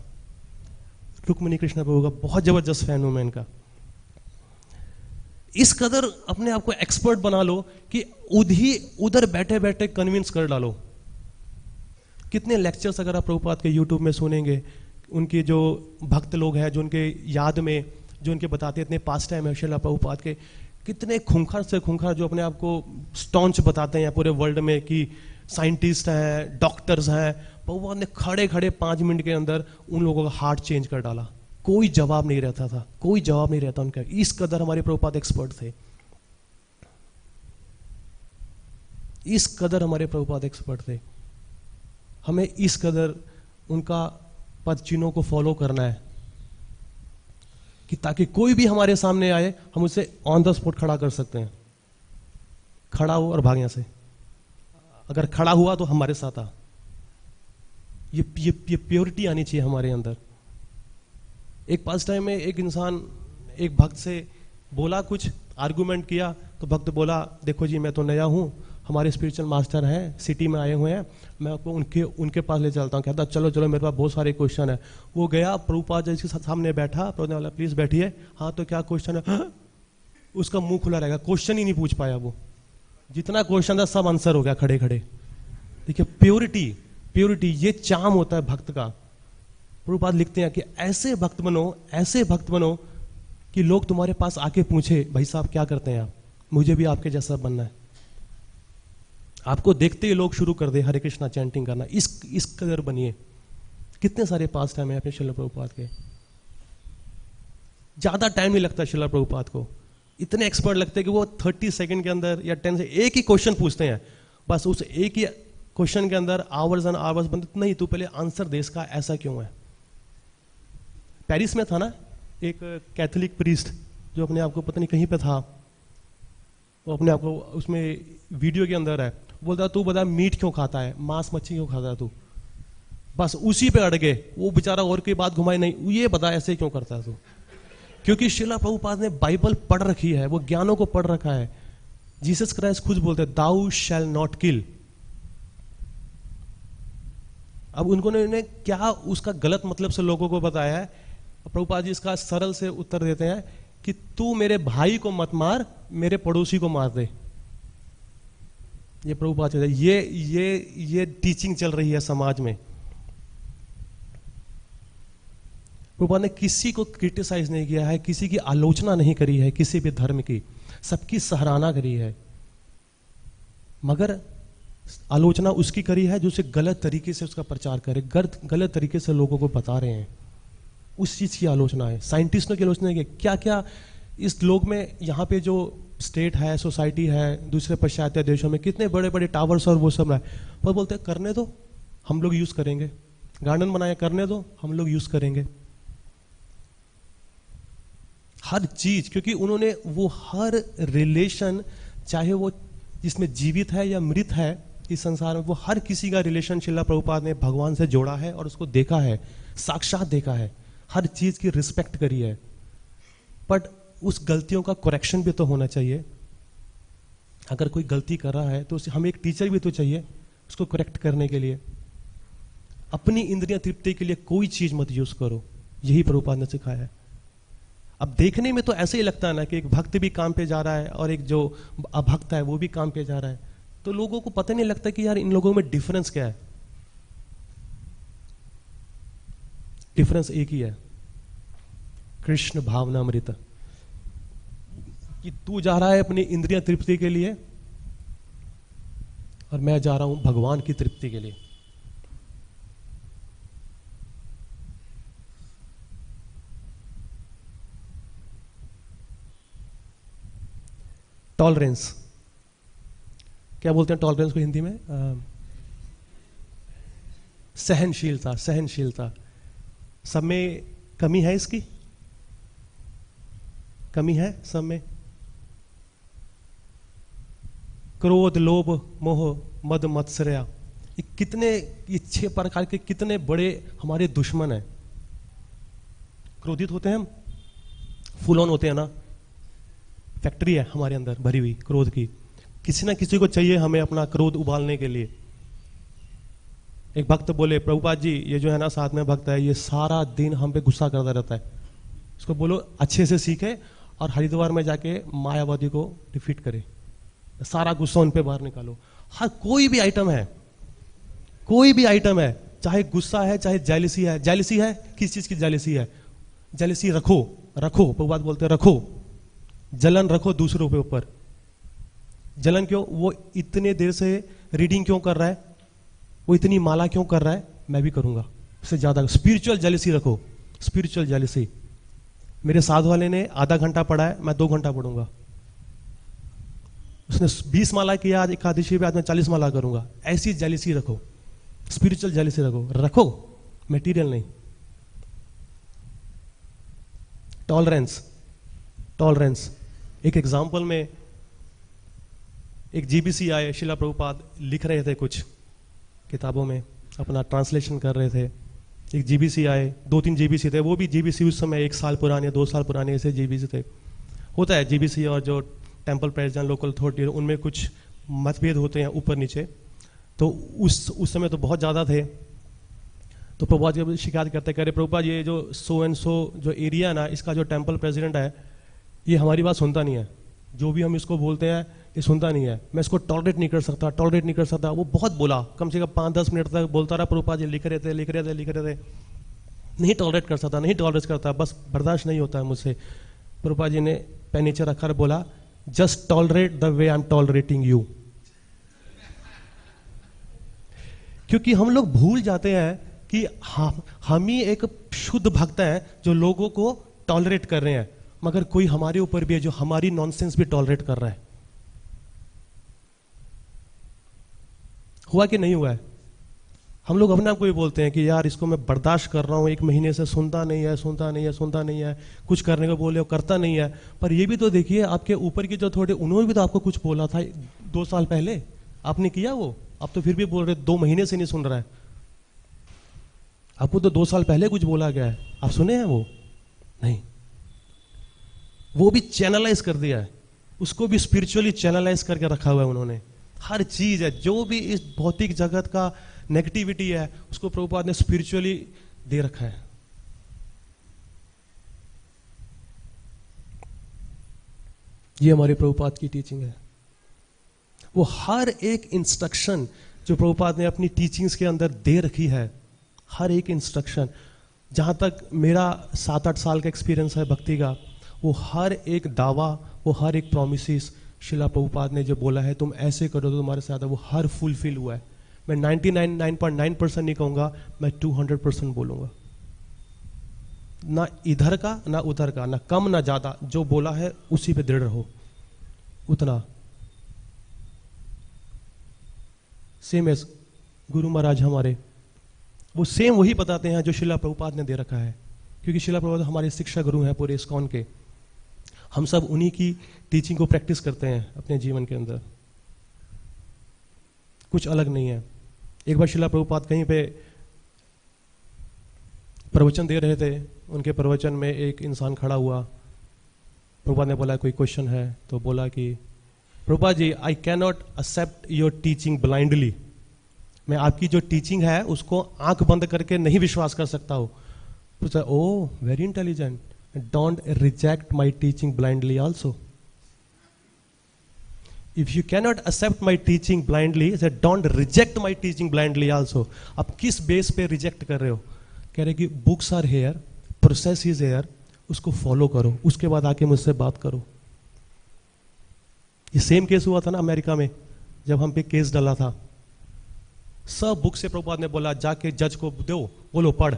रुक्मिणी कृष्ण प्रभु का बहुत जबरदस्त फैन हूं मैं इनका। इस कदर अपने आप को एक्सपर्ट बना लो कि उधर बैठे बैठे कन्विंस कर डालो। कितने लेक्चर्स अगर आप प्रभुपाद के यूट्यूब में सुनेंगे, उनके जो भक्त लोग हैं जो उनके याद में जो उनके बताते हैं, इतने पास टाइम है श्रील प्रभुपाद के, कितने खूंखार से खूंखार जो अपने आप को स्टॉन्च बताते हैं पूरे वर्ल्ड में कि साइंटिस्ट हैं, डॉक्टर्स हैं, प्रभुपाद ने खड़े खड़े 5 मिनट के अंदर उन लोगों का हार्ट चेंज कर डाला। कोई जवाब नहीं रहता था, कोई जवाब नहीं रहता उनका। इस कदर हमारे प्रभुपाद एक्सपर्ट थे, इस कदर हमारे प्रभुपाद एक्सपर्ट थे। हमें इस कदर उनका पद चिन्हों को फॉलो करना है कि ताकि कोई भी हमारे सामने आए हम उसे ऑन द स्पॉट खड़ा कर सकते हैं। खड़ा हो और भाग यहां से, अगर खड़ा हुआ तो हमारे साथ आ। ये प्योरिटी आनी चाहिए हमारे अंदर। एक पास टाइम में एक इंसान एक भक्त से बोला, कुछ आर्गुमेंट किया, तो भक्त बोला देखो जी मैं तो नया हूं, हमारे स्पिरिचुअल मास्टर हैं, सिटी में आए हुए हैं, मैं आपको उनके पास ले चलता हूँ। कहता चलो चलो मेरे पास बहुत सारे क्वेश्चन है। वो गया, प्रभुपाद जी के सामने बैठा, प्रभुपाद ने बोला प्लीज बैठिए, हाँ तो क्या क्वेश्चन है? हाँ? उसका मुंह खुला रहेगा, क्वेश्चन ही नहीं पूछ पाया वो। जितना क्वेश्चन था सब आंसर हो गया खड़े खड़े। देखिए प्योरिटी ये चाम होता है भक्त का। प्रभुपाद लिखते हैं कि ऐसे भक्त बनो कि लोग तुम्हारे पास आके पूछे भाई साहब क्या करते हैं आप, मुझे भी आपके जैसा बनना है। आपको देखते ही लोग शुरू कर दे हरे कृष्णा चैंटिंग करना। इस कदर बनिए। कितने सारे पास टाइम है अपने श्रील प्रभुपाद के, ज्यादा टाइम नहीं लगता श्रील प्रभुपाद को। इतने एक्सपर्ट लगते हैं कि वो 30 सेकंड के अंदर या 10 से एक ही क्वेश्चन पूछते हैं, बस उस एक ही क्वेश्चन के अंदर आवर्स एंड आवर्स बनते। नहीं, तू पहले आंसर दे इसका, ऐसा क्यों है। पेरिस में था ना एक कैथोलिक प्रीस्ट जो अपने आप को पता नहीं कहीं पे था, वो अपने आप को उसमें वीडियो के अंदर है, बोलता तू बता मीट क्यों खाता है, मांस मच्छी क्यों खाता है तू, बस उसी पे अड़ गए। वो बेचारा और कोई बात घुमाई नहीं, ये बता ऐसे क्यों करता है तू। क्योंकि श्रीला प्रभुपाद ने बाइबल पढ़ रखी है, वो ज्ञानों को पढ़ रखा है। जीसस क्राइस्ट खुद बोलते हैं दाउ शैल नॉट किल। अब उन्होंने क्या उसका गलत मतलब से लोगों को बताया है, प्रभुपाद जी इसका सरल से उत्तर देते हैं कि तू मेरे भाई को मत मार, मेरे पड़ोसी को मार दे। ये प्रभुपाद ये टीचिंग चल रही है समाज में। प्रभुपाद ने किसी को क्रिटिसाइज नहीं किया है, किसी की आलोचना नहीं करी है, किसी भी धर्म की, सबकी सराहना करी है, मगर आलोचना उसकी करी है जो उसे गलत तरीके से उसका प्रचार करे, गलत तरीके से लोगों को बता रहे हैं, उस चीज की आलोचना है। साइंटिस्टों की आलोचना है, क्या क्या इस लोग में, यहाँ पे जो स्टेट है, सोसाइटी है, दूसरे पाश्चात्य देशों में कितने बड़े बड़े टावर्स और वो सब है, पर बोलते हैं करने दो, हम लोग यूज करेंगे, गार्डन बनाए करने दो, हम लोग यूज करेंगे हर चीज। क्योंकि उन्होंने वो हर रिलेशन, चाहे वो जिसमें जीवित है या मृत है इस संसार में, वो हर किसी का रिलेशन श्रीला प्रभुपाद ने भगवान से जोड़ा है और उसको देखा है, साक्षात देखा है, हर चीज की रिस्पेक्ट करी है। बट उस गलतियों का करेक्शन भी तो होना चाहिए। अगर कोई गलती कर रहा है तो हमें एक टीचर भी तो चाहिए उसको करेक्ट करने के लिए। अपनी इंद्रियां तृप्ति के लिए कोई चीज मत यूज करो, यही प्रभुपाद ने सिखाया है। अब देखने में तो ऐसे ही लगता है ना कि एक भक्त भी काम पे जा रहा है और एक जो अभक्त है वो भी काम पे जा रहा है, तो लोगों को पता नहीं लगता कि यार इन लोगों में डिफरेंस क्या है। डिफरेंस एक ही है, कृष्ण भावनामृत। कि तू जा रहा है अपनी इंद्रियां तृप्ति के लिए और मैं जा रहा हूं भगवान की तृप्ति के लिए। टॉलरेंस, क्या बोलते हैं टॉलरेंस को हिंदी में? सहनशीलता। सहनशीलता सब में कमी है, इसकी कमी है सब में। क्रोध, लोभ, मोह, मद, मत्सर्या, ये कितने, ये 6 प्रकार के कितने बड़े हमारे दुश्मन हैं। क्रोधित होते हैं हम, फुल ऑन होते हैं ना, फैक्ट्री है हमारे अंदर भरी हुई क्रोध की। किसी ना किसी को चाहिए हमें अपना क्रोध उबालने के लिए। एक भक्त बोले प्रभुपाद जी ये जो है ना साथ में भक्त है, ये सारा दिन हम पे गुस्सा करता रहता है, इसको बोलो अच्छे से सीखे और हरिद्वार में जाके मायावादी को डिफीट करे, सारा गुस्सा उन पे बाहर निकालो। हर कोई भी आइटम है, कोई भी आइटम है, चाहे गुस्सा है चाहे जेलसी है। जेलसी है, किस चीज की जेलसी है? जेलसी रखो, रखो, प्रभुपाद बोलते हैं रखो, जलन रखो दूसरों के ऊपर। जलन क्यों? वो इतने देर से रीडिंग क्यों कर रहा है, वो इतनी माला क्यों कर रहा है, मैं भी करूंगा उससे ज्यादा। स्पिरिचुअल जेलसी रखो, स्पिरिचुअल जेलसी। मेरे साथ वाले ने आधा घंटा पढ़ा है, मैं 2 घंटा पढ़ूंगा। उसने 20 माला किया आज एकादशी पे, आज मैं 40 माला करूंगा। ऐसी जेलसी रखो, स्पिरिचुअल जेलसी रखो, मटेरियल नहीं। Tolerance, tolerance. एक एग्जाम्पल में एक जीबीसी आए, शिला प्रभुपाद लिख रहे थे कुछ किताबों में, अपना ट्रांसलेशन कर रहे थे। एक जीबीसी आए, 2-3 जीबीसी थे, वो भी जीबीसी उस समय 1 साल पुराने 2 साल पुराने ऐसे जीबीसी थे। होता है जीबीसी और जो टेम्पल प्रेसिडेंट लोकल अथॉरिटी उनमें कुछ मतभेद होते हैं ऊपर नीचे, तो उस समय तो बहुत ज़्यादा थे। तो प्रभुपाद जी शिकायत करते, कह रहे प्रभुपाद ये जो सो एंड सो जो एरिया ना, इसका जो टेम्पल प्रेसिडेंट है ये हमारी बात सुनता नहीं है, जो भी हम इसको बोलते हैं ये सुनता नहीं है, मैं इसको टॉलरेट नहीं कर सकता, टॉलरेट नहीं कर सकता। वो बहुत बोला, कम से कम 5-10 मिनट तक बोलता रहा। प्रभुपाद जी लिख रहे थे, नहीं टॉलरेट कर सकता, नहीं टॉलरेट करता, बस बर्दाश्त नहीं होता है मुझसे। प्रभुपाद जी ने पेन नीचे रखा और बोला just tolerate the way I am tolerating you. क्योंकि हम लोग भूल जाते हैं कि हम ही एक शुद्ध भक्त हैं जो लोगों को टॉलरेट कर रहे हैं, मगर कोई हमारे ऊपर भी है जो हमारी नॉनसेंस भी टॉलरेट कर रहा है। हुआ कि नहीं हुआ है? हम लोग अपने आप को भी बोलते हैं कि यार इसको मैं बर्दाश्त कर रहा हूँ, 1 महीने से सुनता नहीं है, सुनता नहीं है, सुनता नहीं है, कुछ करने को बोले करता नहीं है। पर ये भी तो देखिए आपके ऊपर की जो थोड़े, उन्होंने भी तो आपको कुछ बोला था 2 साल पहले, आपने किया वो? आप तो फिर भी बोल रहे 2 महीने से नहीं सुन रहा है। आपको तो 2 साल पहले कुछ बोला गया है, आप सुने हैं वो? नहीं। वो भी चैनलाइज कर दिया है, उसको भी स्पिरिचुअली चैनलाइज करके रखा हुआ है उन्होंने। हर चीज है जो भी इस भौतिक जगत का नेगेटिविटी है, उसको प्रभुपाद ने स्पिरिचुअली दे रखा है। ये हमारे प्रभुपाद की टीचिंग है। वो हर एक इंस्ट्रक्शन जो प्रभुपाद ने अपनी टीचिंग्स के अंदर दे रखी है, हर एक इंस्ट्रक्शन, जहां तक मेरा 7-8 साल का एक्सपीरियंस है भक्ति का, वो हर एक दावा, वो हर एक प्रोमिस शिला प्रभुपाद ने जो बोला है तुम ऐसे करो तो तुम्हारे साथ, वो हर फुलफिल हुआ है। मैं 99.9% नहीं कहूंगा, मैं 200% बोलूंगा। ना इधर का ना उधर का, ना कम ना ज्यादा, जो बोला है उसी पे दृढ़ रहो, उतना। सेम एज गुरु महाराज हमारे, वो सेम वही बताते हैं जो शिला प्रभुपाद ने दे रखा है, क्योंकि शिला प्रभुपाद हमारे शिक्षा गुरु हैं पूरे इस्कॉन के। हम सब उन्हीं की टीचिंग को प्रैक्टिस करते हैं अपने जीवन के अंदर, कुछ अलग नहीं है। एक बार शिला प्रभुपाद कहीं पे प्रवचन दे रहे थे, उनके प्रवचन में एक इंसान खड़ा हुआ, प्रभुपाद ने बोला कोई क्वेश्चन है? तो बोला कि Prabhupada ji, I can not accept your teaching blindly, मैं आपकी जो टीचिंग है उसको आंख बंद करके नहीं विश्वास कर सकता हूं। पूछा, oh very intelligent, don't reject my teaching blindly also. If you can not accept my teaching blindly, don't reject my teaching blindly also. आप किस बेस पे रिजेक्ट कर रहे हो? कह रहे कि books are here, process is here, उसको फॉलो करो, उसके बाद आके मुझसे बात करो। ये सेम केस हुआ था ना अमेरिका में, जब हम पे केस डाला था। सब बुक से प्रभुपाद ने बोला जाके जज को दो, बोलो पढ़।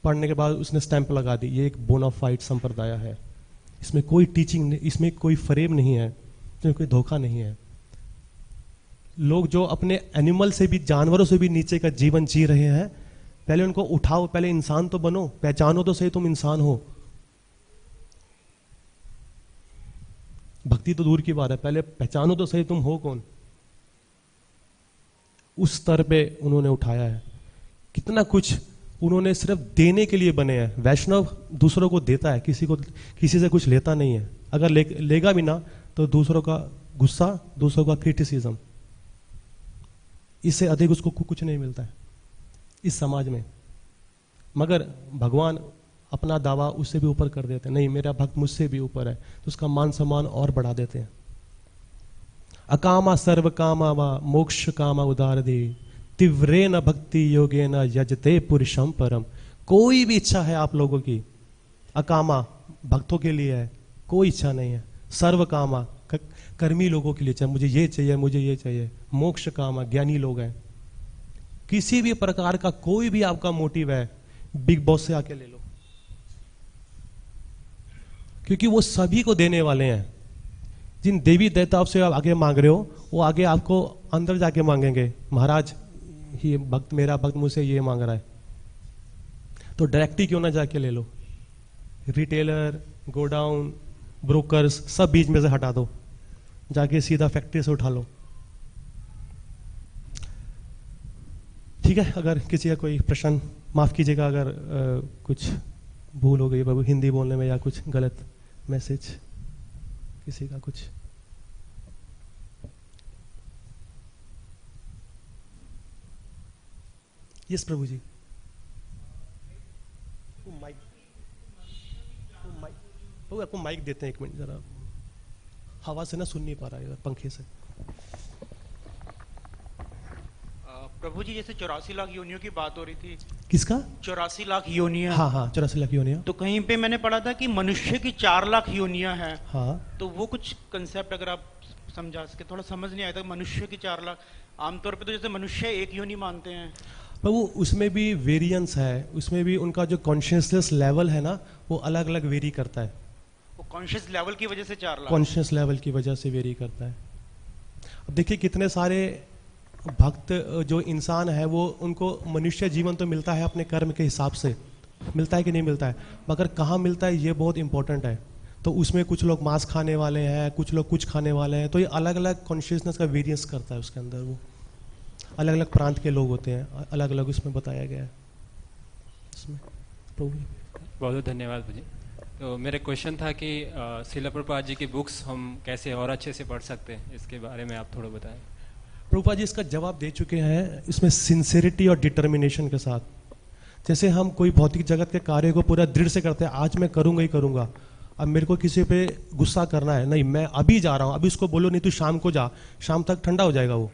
पढ़ने के बाद उसने स्टैंप लगा दी, ये एक बोनाफाइड संप्रदाय है, इसमें कोई टीचिंग नहीं, इसमें कोई फ्रेम नहीं है, इसमें कोई धोखा नहीं है। लोग जो अपने एनिमल से भी, जानवरों से भी नीचे का जीवन जी रहे हैं, पहले उनको उठाओ, पहले इंसान तो बनो, पहचानो तो सही तुम इंसान हो। भक्ति तो दूर की बात है, पहले पहचानो तो सही तुम हो कौन। उस स्तर पे उन्होंने उठाया है। कितना कुछ उन्होंने सिर्फ देने के लिए बने हैं। वैष्णव दूसरों को देता है, किसी से कुछ लेता नहीं है। अगर लेगा भी ना तो दूसरों का गुस्सा, दूसरों का क्रिटिसिज्म, इससे अधिक उसको कुछ नहीं मिलता है इस समाज में। मगर भगवान अपना दावा उससे भी ऊपर कर देते हैं, नहीं मेरा भक्त मुझसे भी ऊपर है, तो उसका मान सम्मान और बढ़ा देते हैं। अकामा सर्व कामा वा मोक्ष कामा उदार दे, तीव्रे न भक्ति योगे न यजते पुरुषम परम। कोई भी इच्छा है आप लोगों की, अकामा भक्तों के लिए है, कोई इच्छा नहीं है। सर्व कामा कर्मी लोगों के लिए चाहिए, मुझे ये चाहिए, मुझे ये चाहिए। मोक्ष कामा ज्ञानी लोग हैं। किसी भी प्रकार का कोई भी आपका मोटिव है, बिग बॉस से आके ले लो, क्योंकि वो सभी को देने वाले हैं। जिन देवी देवताओं से आप आगे मांग रहे हो, वो आगे आपको अंदर जाके मांगेंगे, महाराज ये भक्त, मेरा भक्त मुझसे ये मांग रहा है, तो डायरेक्टली क्यों ना जाके ले लो। रिटेलर, गोडाउन, ब्रोकर्स सब बीच में से हटा दो, जाके सीधा फैक्ट्री से उठा लो। ठीक है, अगर किसी का कोई प्रश्न, माफ कीजिएगा अगर कुछ भूल हो गई बाबू हिंदी बोलने में, या कुछ गलत मैसेज किसी का कुछ। यस प्रभु जी। माइक, प्रभु आपको माइक देते हैं, 1 मिनट जरा, हवा से ना सुन नहीं पा रहा है पंखे से। प्रभु जी, जैसे 84 लाख योनियों की बात हो रही थी। किसका? 84 लाख योनियां। हाँ हाँ, 84 लाख योनियां। तो कहीं पे मैंने पढ़ा था कि मनुष्य की 4 लाख योनियां हैं। हाँ, तो वो कुछ कंसेप्ट अगर आप समझा सके, थोड़ा समझ नहीं आया था। मनुष्य की 4 लाख, आमतौर पे तो जैसे मनुष्य एक योनि मानते हैं, पर वो उसमें भी वेरिएंस है, उसमें भी उनका जो कॉन्शियसनेस लेवल है ना, वो अलग अलग वेरी करता है। वो कॉन्शियस लेवल की वजह से 4 लाख, कॉन्शियस लेवल की वजह से वेरी करता है। अब देखिए कितने सारे भक्त जो इंसान है वो उनको मनुष्य जीवन तो मिलता है अपने कर्म के हिसाब से, मिलता है कि नहीं मिलता है, मगर कहाँ मिलता है ये बहुत इंपॉर्टेंट है। तो उसमें कुछ लोग मांस खाने वाले हैं, कुछ लोग कुछ खाने वाले हैं, तो ये अलग अलग कॉन्शियसनेस का वेरियंस करता है उसके अंदर। वो अलग अलग प्रांत के लोग होते हैं, अलग अलग उसमें बताया गया है इसमें। तो बहुत बहुत धन्यवाद मुझे। तो मेरा क्वेश्चन था कि श्रील प्रभुपाद जी की बुक्स हम कैसे और अच्छे से पढ़ सकते हैं, इसके बारे में आप थोड़ा बताएं। प्रभुपाद जी इसका जवाब दे चुके हैं इसमें सिंसेरिटी और डिटर्मिनेशन के साथ। जैसे हम कोई भौतिक जगत के कार्य को पूरा दृढ़ से करते हैं, आज मैं करूंगा ही करूंगा। अब मेरे को किसी पे गुस्सा करना है, नहीं मैं अभी जा रहा हूं, अभी उसको बोलो नहीं तू शाम को जा, शाम तक ठंडा हो जाएगा, वो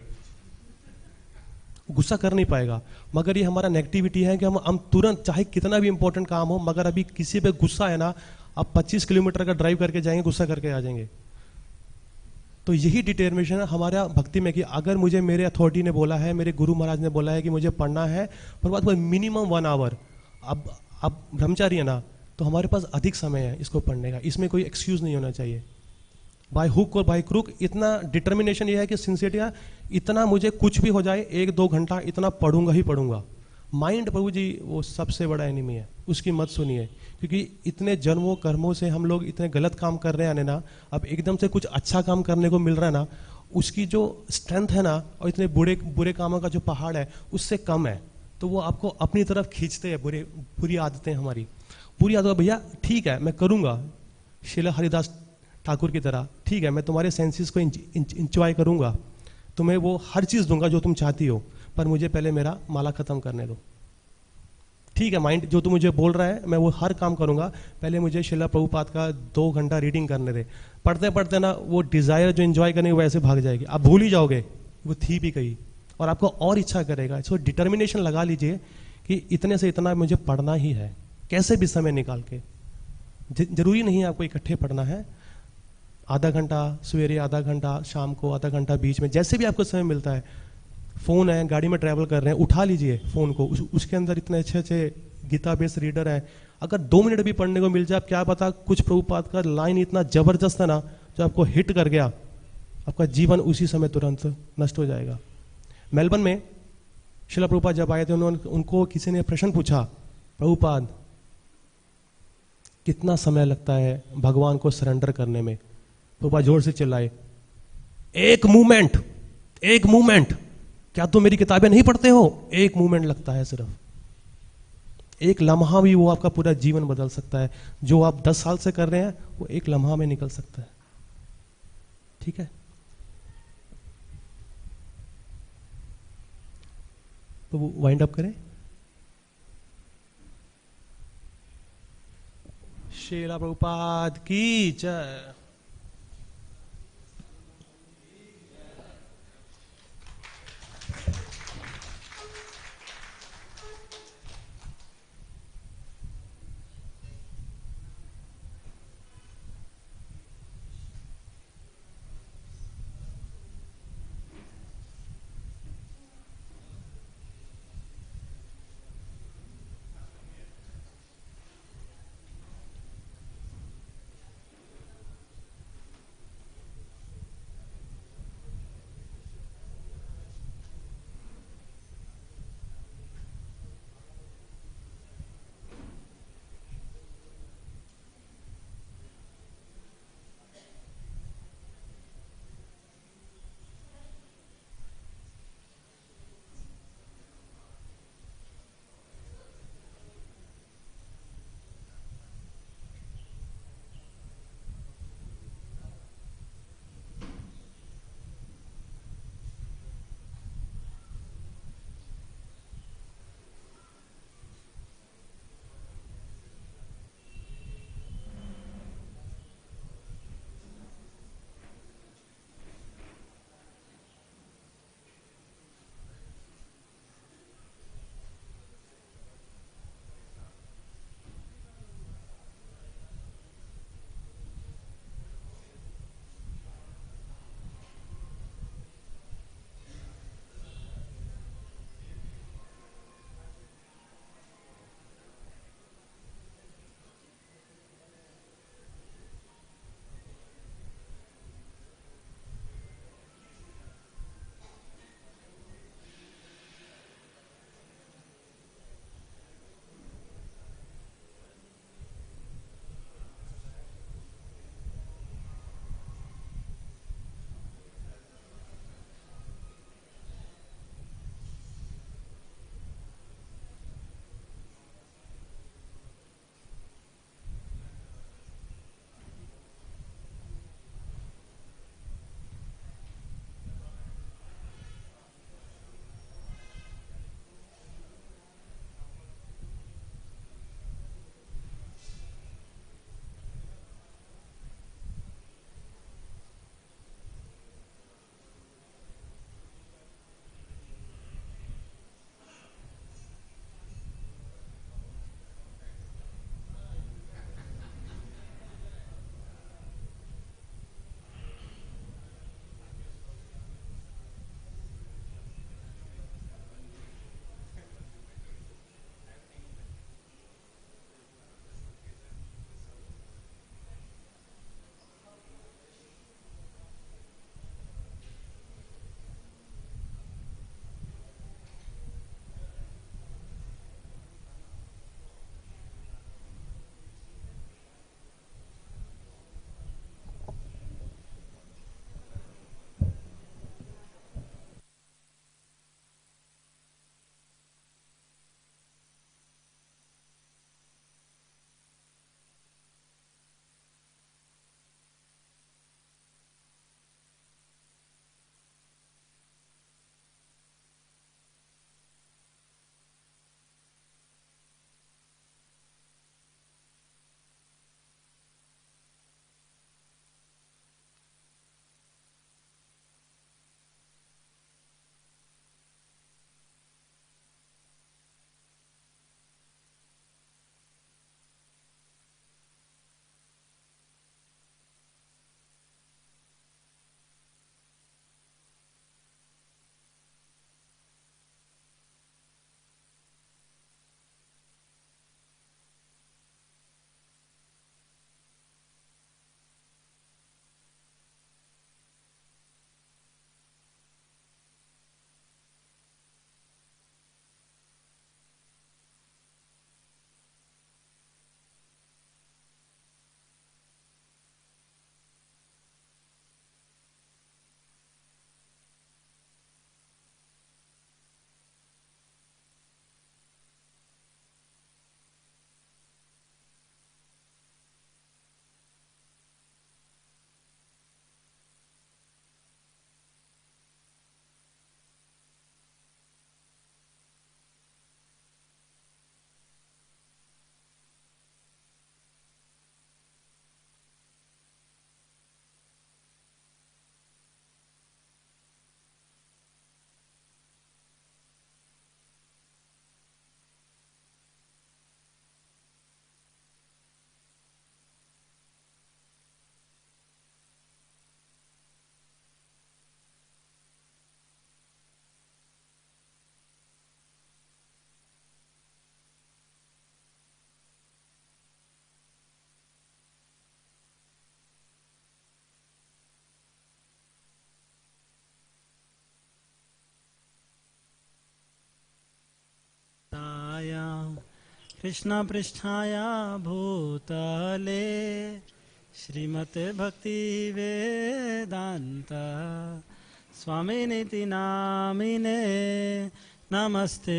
गुस्सा कर नहीं पाएगा। मगर ये हमारा नेगेटिविटी है कि हम तुरंत, चाहे कितना भी इंपॉर्टेंट काम हो, मगर अभी किसी पे गुस्सा है ना, आप 25 किलोमीटर का ड्राइव करके जाएंगे, गुस्सा करके आ जाएंगे। तो यही डिटर्मिनेशन है हमारा भक्ति में कि अगर मुझे मेरे अथॉरिटी ने बोला है, मेरे गुरु महाराज ने बोला है कि मुझे पढ़ना है, पर बात वो मिनिमम 1 आवर, अब ब्रह्मचारी है ना, तो हमारे पास अधिक समय है इसको पढ़ने का, इसमें कोई एक्सक्यूज नहीं होना चाहिए। बाय हुक और बाय क्रूक इतना डिटर्मिनेशन ये है कि सिंसियरिटी, इतना मुझे कुछ भी हो जाए 1-2 घंटा इतना पढ़ूंगा ही पढ़ूंगा। माइंड प्रभु जी वो सबसे बड़ा एनिमी है, उसकी मत सुनिए, क्योंकि इतने जन्मों कर्मों से हम लोग इतने गलत काम कर रहे हैं ना, अब एकदम से कुछ अच्छा काम करने को मिल रहा है ना, उसकी जो स्ट्रेंथ है ना, और इतने बुरे बुरे कामों का जो पहाड़ है उससे कम है। तो वो आपको अपनी तरफ खींचते हैं, बुरी आदतें हमारी, बुरी आदत। भैया ठीक है मैं करूंगा, शीला हरिदास ठाकुर की तरह, ठीक है मैं तुम्हारे सेंसेस को इंजॉय करूंगा, तुम्हें वो हर चीज दूंगा जो तुम चाहती हो, पर मुझे पहले मेरा माला खत्म करने दो। ठीक है माइंड जो तू मुझे बोल रहा है मैं वो हर काम करूंगा, पहले मुझे शिला प्रभुपाद का 2 घंटा रीडिंग करने दे। पढ़ते पढ़ते ना वो डिजायर जो एंजॉय करने वैसे भाग जाएगी, आप भूल ही जाओगे वो थी भी कहीं, और आपको और इच्छा करेगा। सो डिटर्मिनेशन लगा लीजिए कि इतने से इतना मुझे पढ़ना ही है, कैसे भी समय निकाल के। जरूरी नहीं है आपको इकट्ठे पढ़ना है, आधा घंटा सवेरे, आधा घंटा शाम को, आधा घंटा बीच में, जैसे भी आपको समय मिलता है। फोन है, गाड़ी में ट्रैवल कर रहे हैं, उठा लीजिए फोन को, उसके अंदर इतने अच्छे अच्छे गीता बेस रीडर है, अगर 2 मिनट भी पढ़ने को मिल जाए, क्या पता कुछ प्रभुपाद का लाइन इतना जबरदस्त है ना जो आपको हिट कर गया, आपका जीवन उसी समय तुरंत नष्ट हो जाएगा। मेलबर्न में शिला प्रभुपाद जब आए थे, उनको किसी ने प्रश्न पूछा, प्रभुपाद कितना समय लगता है भगवान को सरेंडर करने में? प्रभुपाद जोर से चिल्लाए, एक मूवमेंट, क्या तुम मेरी किताबें नहीं पढ़ते हो? 1 मूवमेंट लगता है, सिर्फ 1 लम्हा भी वो आपका पूरा जीवन बदल सकता है। जो आप 10 साल से कर रहे हैं वो 1 लम्हा में निकल सकता है। ठीक है, तो वो वाइंड अप करें। श्रील प्रभुपाद की जय। कृष्ण पृष्ठाय भूतले श्रीमते भक्ति वेदांत स्वामिनिति नामिने नमस्ते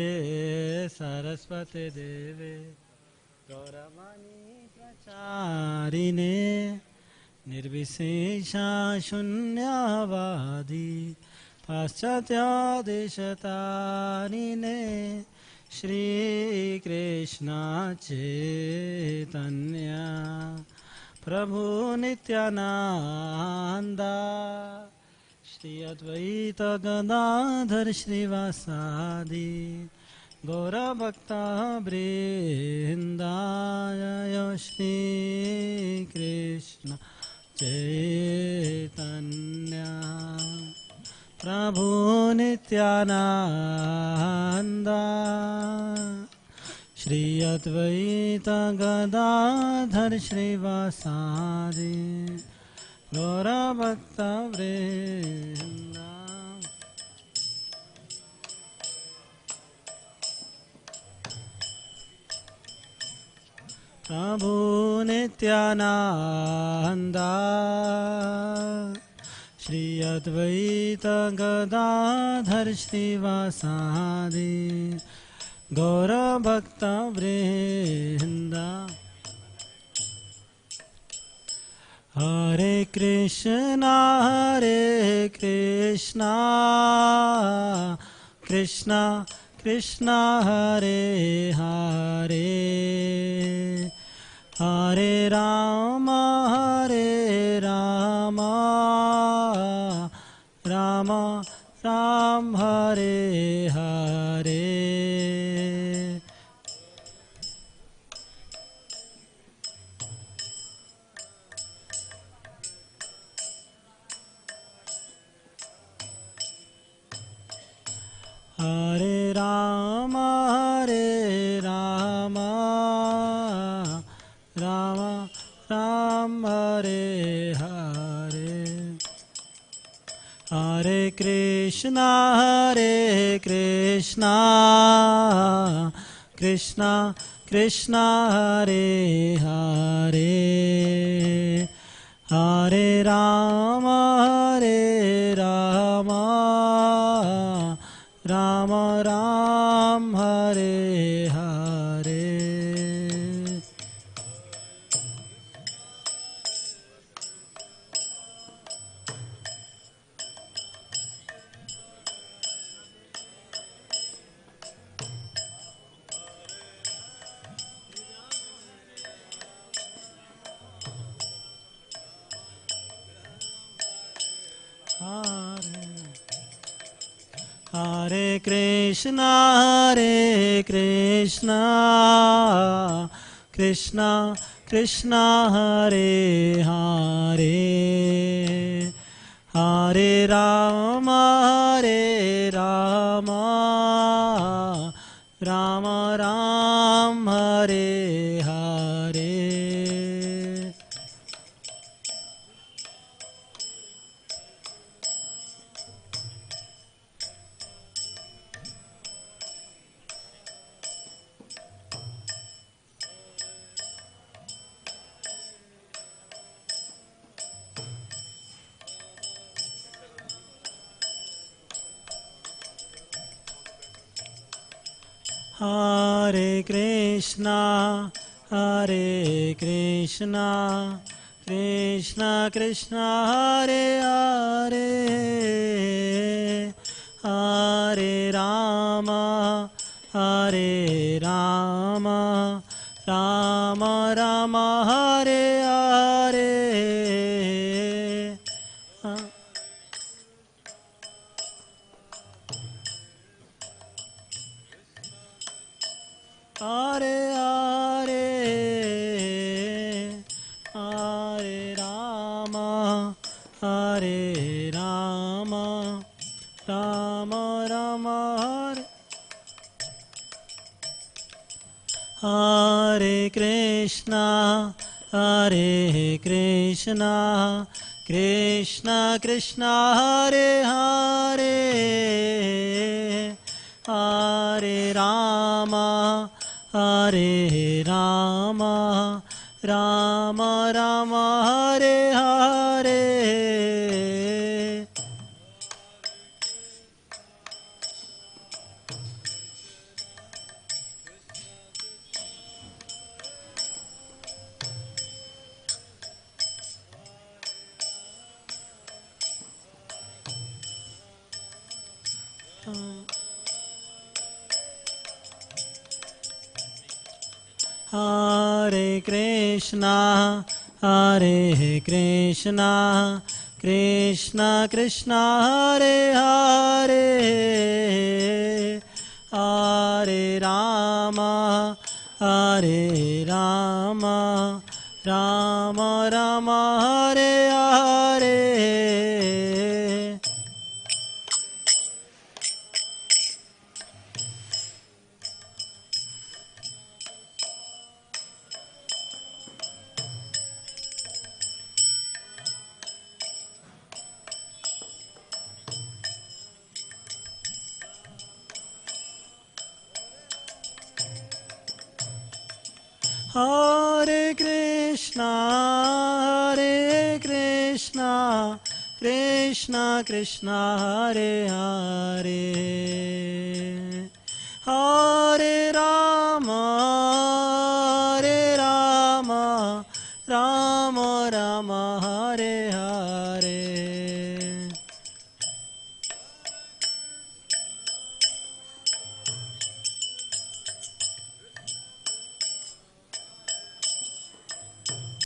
सरस्वती देवे गौरवाणी प्रचारिणे निर्विशेषा शून्यवादी पाश्चात्यादेशतारिणे श्री कृष्ण चैतन्य प्रभु नित्यानंदा श्री अद्वैत गदाधर श्रीवासादि गौरभक्ता वृंदाय श्री कृष्ण चैतन्य प्रभु नित्यानंदा श्री अद्वैत गदाधर श्रीवासादि गौरभक्ता वृंदा प्रभु नित्यानंदा श्री अद्वैत गदाधर श्रीवासादि गौरभक्ता वृंदा हरे Krishna Krishna Krishna Hare Hare Hare Ram Ram Ram Hare Hare Hare Ram Ram Ram Hare Hare Hare Krishna Krishna Krishna Hare Hare Hare Ram Ram Ram Hare Hare Hare Krishna Krishna Krishna Hare Hare Hare Ram Ram Ram Hare Hare Hare Krishna Krishna Krishna Hare Hare Hare Ram Ram Ram Hare Hare Hare Hare Hare Ram Ram Ram Hare Hare Krishna Krishna Krishna Hare Hare Hare Ram Hare Rama, Rama Rama, Hare Hare. Hare Krishna, Hare Krishna, Krishna Krishna, Hare Hare, Hare Rama, Hare Rama, Rama Rama, Hare Hare. Hare Krishna, Hare Krishna, Krishna Krishna, Hare Hare.